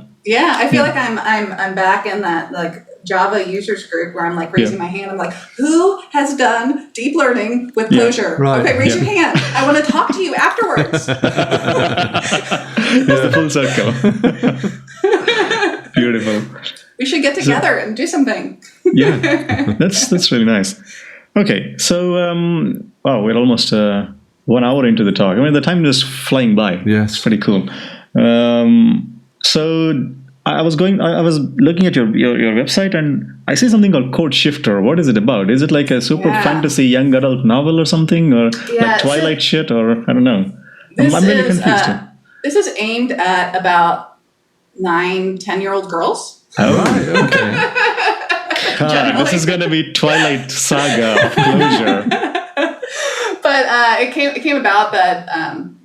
feel like I'm back in that Java users group where I'm raising my hand. I'm like, who has done deep learning with Clojure? Right. Okay, raise your hand. I want to talk to you afterwards. It's the full circle. Beautiful. We should get together and do something. That's really nice. Okay, so we're almost 1 hour into the talk. I mean, the time is flying by. Yes, it's pretty cool. So I was looking at your website, and I see something called Code Shifter. What is it about? Is it like a super fantasy young adult novel or something, or like Twilight shit, or I don't know? I'm really confused. This is aimed at about 9-10-year-old girls. Oh, right, okay. God, this is going to be Twilight Saga of Clojure. But it came about that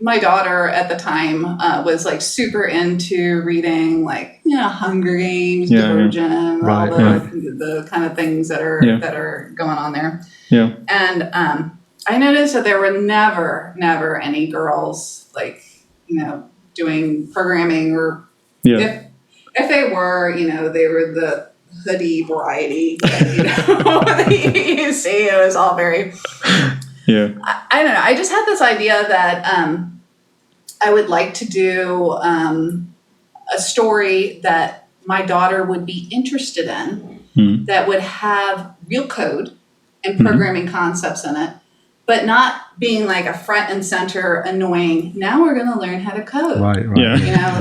my daughter at the time was super into reading Hunger Games, Divergent, all the kind of things that are going on there. Yeah. And I noticed that there were never any girls doing programming, or if they were, they were the hoodie variety. You see, it was all very. Yeah. I don't know. I just had this idea that I would like to do a story that my daughter would be interested in, that would have real code and programming concepts in it, but not being like a front and center annoying, now we're going to learn how to code, right.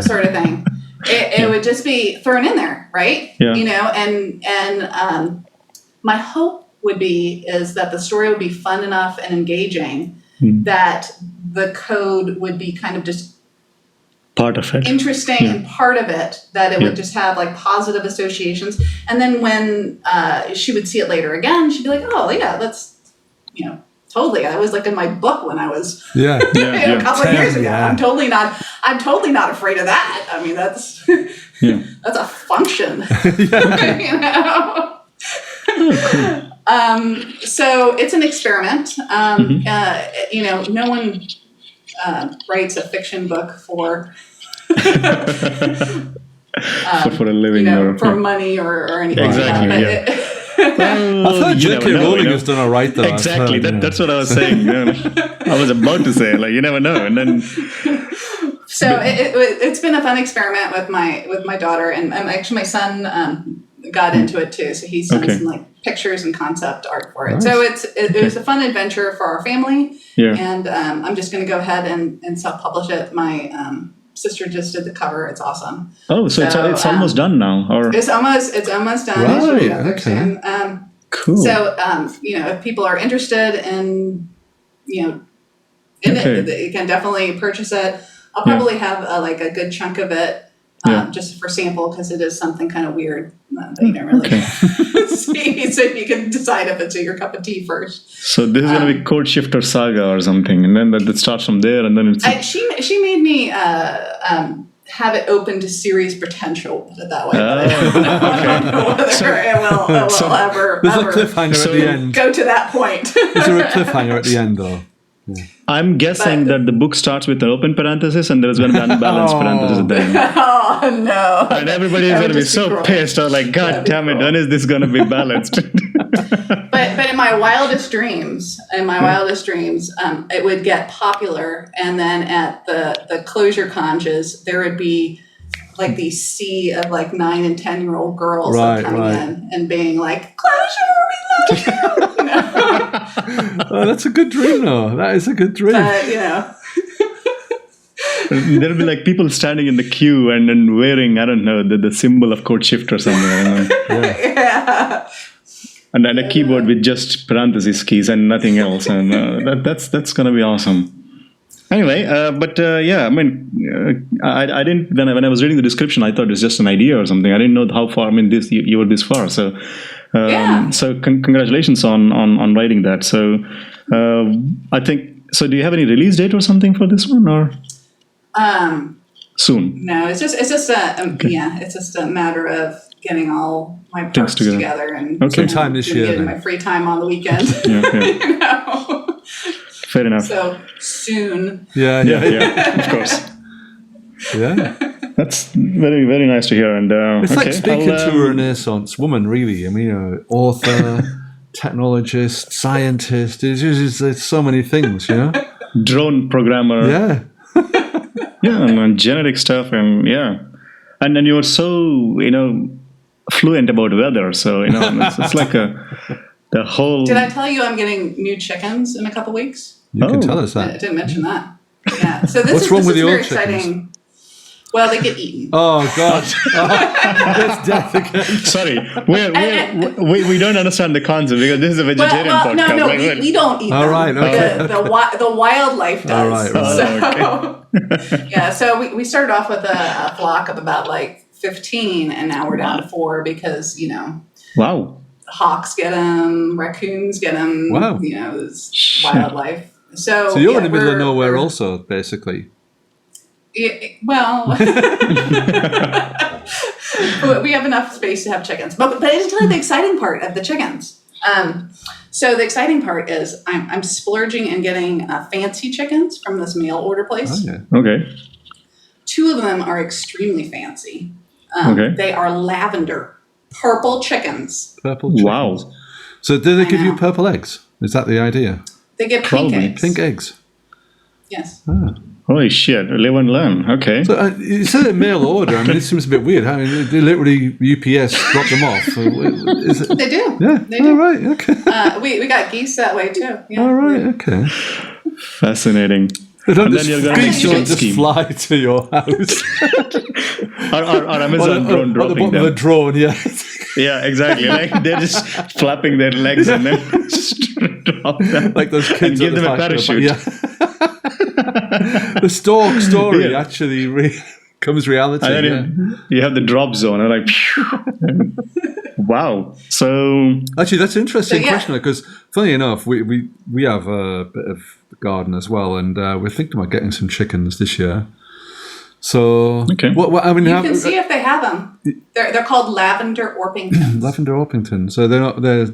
Sort of thing. It would just be thrown in there, right? Yeah. And my hope would be is that the story would be fun enough and engaging that the code would be kind of just part of it, interesting and part of it, that it would just have positive associations. And then when she would see it later again, she'd be like, oh yeah, that's, totally. That was in my book when I was a couple of years ago. Yeah. I'm totally not afraid of that. I mean, that's that's a function. So it's an experiment. No one writes a fiction book for for a living, for money or anything. Exactly. Like that. Well, I thought you J.K. never know, Rowling has done all right though. Exactly. That's what I was saying. I was about to say, like, you never know, and then. So it's been a fun experiment with my daughter, and actually my son got into it too. So he's done some like pictures and concept art for it. Nice. So it was a fun adventure for our family. Yeah. And I'm just going to go ahead and self-publish it. My sister just did the cover. It's awesome. Oh, so it's almost done now, or it's almost done. Right. Okay. Cool. So if people are interested in it, they can definitely purchase it. I'll probably have a good chunk of it just for sample, because it is something kind of weird that you don't really see. So you can decide if it's your cup of tea first. So this is going to be Code Shifter Saga or something, and then that starts from there, and then it's. She made me have it open to series potential, put it that way. I don't know whether it will ever. There's a cliffhanger at the end. Go to that point. Is there a cliffhanger at the end, though? Yeah. I'm guessing that the book starts with an open parenthesis and there's going to be an unbalanced parenthesis at the end. Oh, no. And everybody is going to be so pissed. Or like, God damn it, when is this going to be balanced? But in my wildest dreams, it would get popular. And then at the Clojure conches, there would be like these sea of like 9 and 10-year-old girls coming in and being like, Clojure, we love you. Oh, that's a good dream, though. That is a good dream. There'll be like people standing in the queue and then wearing, I don't know, the symbol of Code Shift or something. I don't know. Yeah. And then a keyboard with just parentheses keys and nothing else. And that's going to be awesome. Anyway, I mean, I didn't, when I was reading the description, I thought it was just an idea or something. I didn't know how far, I mean, you were this far. So, so congratulations on writing that. So, I think, so do you have any release date or something for this one, or? Soon? No, it's just a matter of getting all my parts together and sometime this year. Getting my free time on the weekend. Fair enough. So soon. Yeah, of course. Yeah. That's very, very nice to hear. And it's like speaking to a Renaissance woman, really. I mean, author, technologist, scientist. It's so many things, Drone programmer. Yeah. And genetic stuff, and and then you're so fluent about weather. So it's like the whole. Did I tell you I'm getting new chickens in a couple weeks? You can tell us that. I didn't mention that. Yeah. So this What's wrong with the very old chickens? exciting. Well, they get eaten. Oh God! That's death again. Sorry, we don't understand the concept because this is a vegetarian podcast. No, we don't eat them. All right, okay. The wildlife does. All right. So we started off with a flock of about like 15, and now we're down to 4 because Wow. Hawks get them, raccoons get them. Wow. It's wildlife. So you're in the middle of nowhere, also, basically. Well, we have enough space to have chickens. But I didn't tell you the exciting part of the chickens. So the exciting part is I'm splurging and getting fancy chickens from this mail order place. Oh, yeah. Okay. 2 of them are extremely fancy. They are lavender, purple chickens. Purple chickens. Wow. So do they give you purple eggs? Is that the idea? They get pink eggs. Pink eggs. Yes. Ah. Holy shit, live and learn. Okay. So you said a mail order. I mean, it seems a bit weird. I mean, they literally UPS drop them off. They do. Yeah. They do. All right. Okay. We got geese that way too. Yeah. All right. Okay. Fascinating. And then you're going to just fly to your house. or Amazon drone dropping at the bottom them. of a drone, yeah. Yeah, exactly. Like they're just flapping their legs and then just drop them. Like those kids and give them a parachute. Yeah. The stork story actually comes reality. And then you have the drop zone. And like, wow. So actually, that's an interesting question because, funny enough, we have a bit of garden as well, and we're thinking about getting some chickens this year. So, what I mean, you can see if they have them. They're called lavender Orpingtons. Lavender Orpington. So they're not. They're.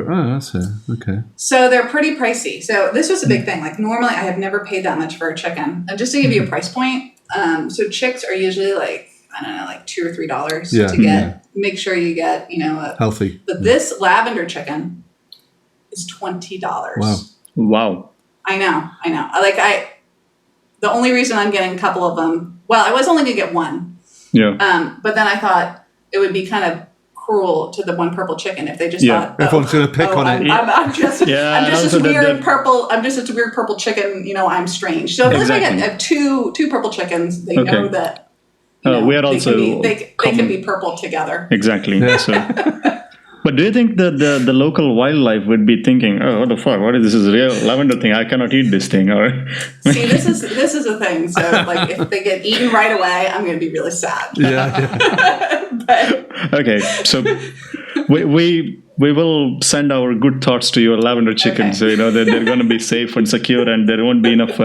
Oh, that's it. Okay. So they're pretty pricey. So this was a big thing. Like normally, I have never paid that much for a chicken. And just to give you a price point, So chicks are usually like, I don't know, like $2 or $3 Yeah. to get. Make sure you get, Healthy. But this lavender chicken is $20. Wow. I know. The only reason I'm getting a couple of them, well, I was only going to get one. Yeah. But then I thought it would be kind of cruel to the one purple chicken if they just thought everyone's going to pick on it. I'm just this weird purple. I'm just this weird purple chicken. I'm strange. So if I get two purple chickens, they know that. We are also they can be purple together. Exactly. Yeah. So, but do you think that the local wildlife would be thinking, "Oh, what the fuck? What is this? Is a real lavender thing? I cannot eat this thing." Or see, this is a thing. So, like, if they get eaten right away, I'm going to be really sad. Yeah. Okay, so we will send our good thoughts to your lavender chickens. Okay. So that they're going to be safe and secure, and there won't be enough.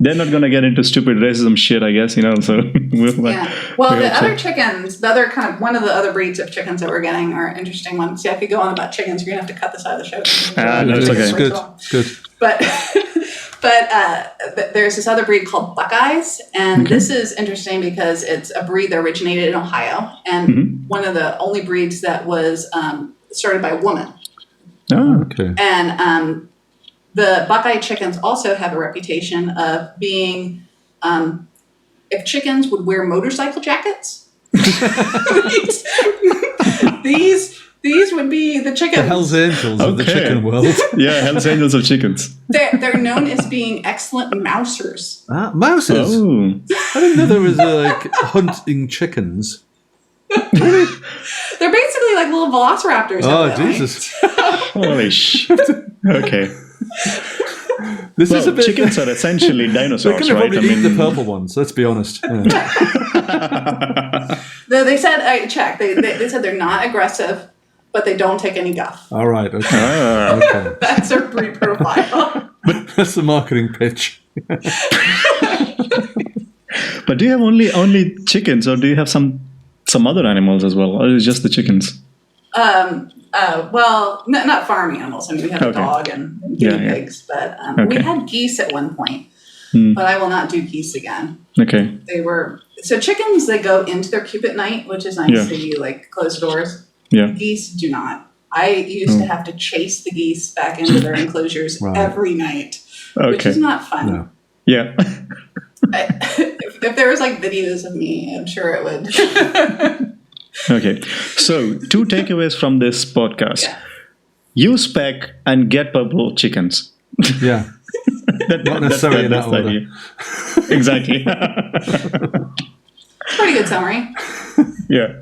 They're not going to get into stupid racism shit, I guess. So yeah. Well, the other chickens, one of the other breeds of chickens that we're getting are interesting ones. See, I could go on about chickens. You're gonna have to cut this out of the show. That's okay. It's good. But there's this other breed called Buckeyes, and this is interesting because it's a breed that originated in Ohio, and one of the only breeds that was started by a woman. Oh, okay. And the Buckeye chickens also have a reputation of being, if chickens would wear motorcycle jackets, these would be the chickens. The Hells Angels of the chicken world. Yeah, Hells Angels of chickens. They're known as being excellent mousers. Mousers? Oh. I didn't know there was hunting chickens. They're basically like little velociraptors. Oh, Jesus. Holy shit. Okay. Chickens are essentially dinosaurs, They're going to right? probably eat the purple ones, let's be honest. Yeah. They said, I checked, they said they're not aggressive, but they don't take any guff. All right, okay. Okay. That's their breed profile. That's the marketing pitch. But do you have only chickens, or do you have some other animals as well, or is it just the chickens? Well, not farm animals. I mean, we have a dog and guinea pigs, but we had geese at one point. But I will not do geese again. Okay. So chickens, they go into their coop at night, which is nice. So you close the doors. Yeah. Geese do not. I used to have to chase the geese back into their enclosures every night, which is not fun. No. Yeah. If there was videos of me, I'm sure it would. Okay. So 2 takeaways from this podcast. Yeah. Use spec and get purple chickens. Yeah. Not necessarily in that order. Exactly. Pretty good summary. Yeah.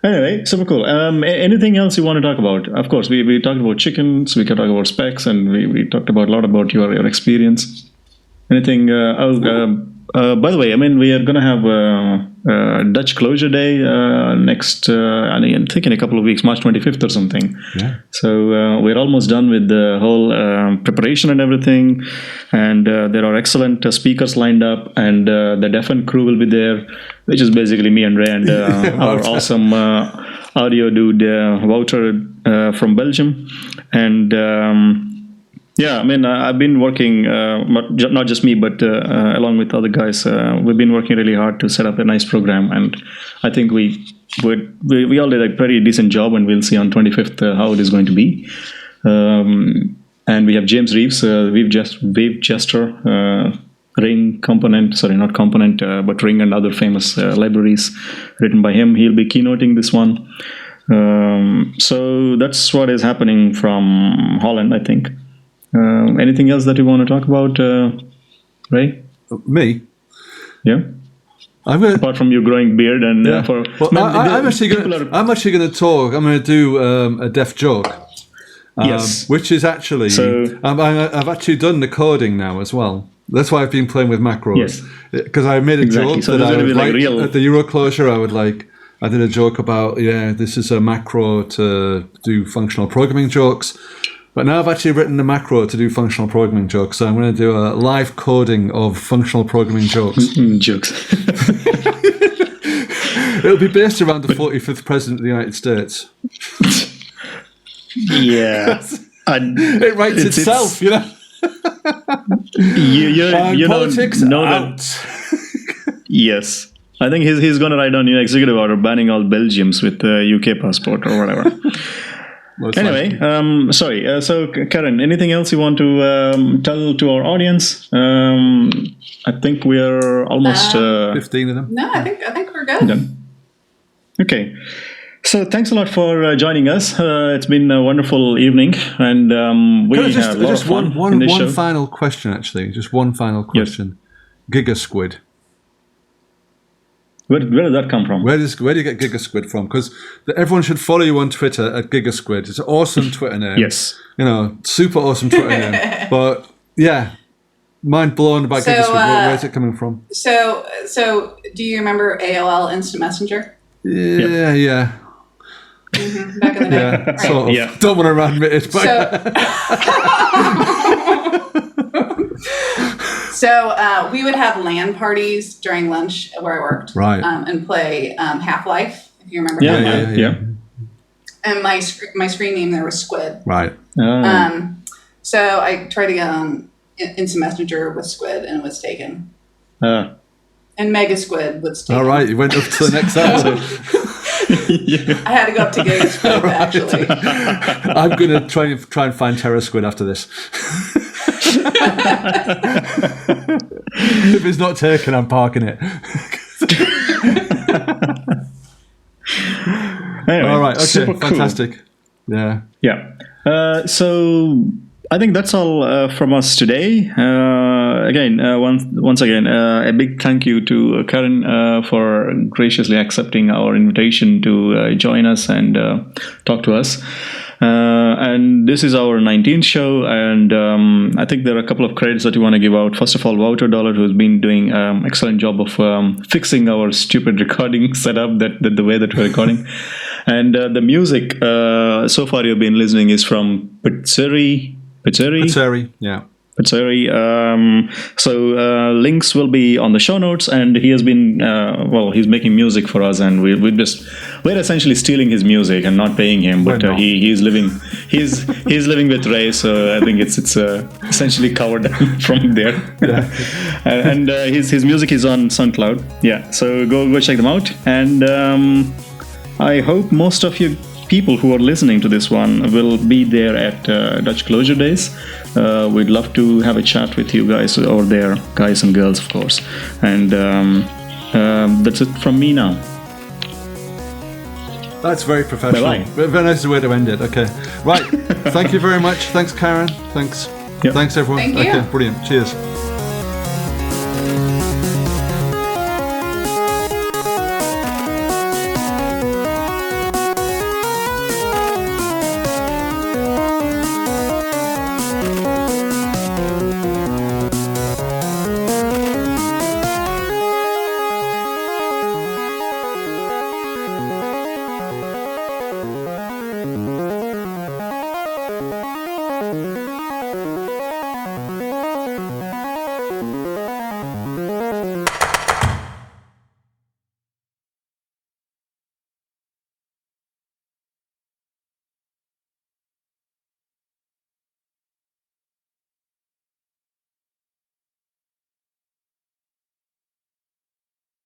Anyway, super cool. Anything else you want to talk about? Of course, we talked about chickens, we could talk about specs, and we talked about a lot about your experience. Anything? By the way, I mean, we are going to have Dutch Clojure Day next, I think in a couple of weeks, March 25th or something. Yeah. So we're almost done with the whole preparation and everything. And there are excellent speakers lined up, and the Defen crew will be there, which is basically me and Ray and our awesome audio dude, Wouter from Belgium. And yeah, I mean, I've been working, not just me, but along with other guys, we've been working really hard to set up a nice program. And I think we all did a pretty decent job, and we'll see on 25th how it is going to be. And we have James Reeves, Wave Jester, Ring component, not component, but Ring and other famous libraries written by him. He'll be keynoting this one. So that's what is happening from Holland, I think. Anything else that you want to talk about, Ray? Me? Yeah. Apart from your growing beard and I'm actually going to talk. I'm going to do a deaf joke. Yes. Which is actually I've actually done the coding now as well. That's why I've been playing with macros. Yes. Because I made a joke that I would at the Euro Clojure. I did a joke about this is a macro to do functional programming jokes. But now I've actually written a macro to do functional programming jokes, so I'm going to do a live coding of functional programming jokes. Jokes. It'll be based around the 45th President of the United States. Yeah. It writes itself, you know. You politics know out. Yes. I think he's going to write down executive order banning all Belgians with UK passport or whatever. Anyway, sorry. So, Carin, anything else you want to tell to our audience? I think we are almost 15 of them. No, I think we're good. Done. Okay. So, thanks a lot for joining us. It's been a wonderful evening, and we had a lot of fun in this show. One final question, actually. Just one final question. Yes. Gigasquid. Where did that come from? Where do you get Gigasquid from? Because everyone should follow you on Twitter at Gigasquid. It's an awesome Twitter name. Yes. Super awesome Twitter name. But yeah, mind blown about Gigasquid. Where's it coming from? So do you remember AOL Instant Messenger? Yeah. Mm-hmm. Back in the day. Yeah, right. sort of. Yeah. Don't want to admit it. But So we would have LAN parties during lunch where I worked, right? And play Half-Life, if you remember. Yeah. And my screen name there was Squid. Right. So I tried to get on Instant Messenger with Squid, and it was taken. And Mega Squid was taken. All right, you went up to the next episode. I had to go up to Giga Squid, actually. I'm going to try and find Terra Squid after this. If it's not taken, I'm parking it. Anyway, all right, okay, super fantastic. Cool. Yeah. So I think that's all from us today. Again, once again, a big thank you to Carin for graciously accepting our invitation to join us and talk to us. And this is our 19th show, and I think there are a couple of credits that we want to give out. First of all, Wouter Dollar, who's been doing excellent job of fixing our stupid recording setup, the way that we're recording. And the music so far you've been listening is from Pizzeri, yeah. Pizzeri. So links will be on the show notes, and he has been he's making music for us, and we're essentially stealing his music and not paying him, but he's living with Ray, so I think it's essentially covered from there. Yeah. And his music is on SoundCloud. Yeah, so go check them out, and I hope most of you people who are listening to this one will be there at Dutch Clojure Days. We'd love to have a chat with you guys over there, guys and girls, of course. And that's it from me now. That's very professional. Bye-bye. Very nice way to end it. Okay. Right. Thank you very much. Thanks, Carin. Thanks. Yep. Thanks, everyone. Thank you. Okay, brilliant. Cheers.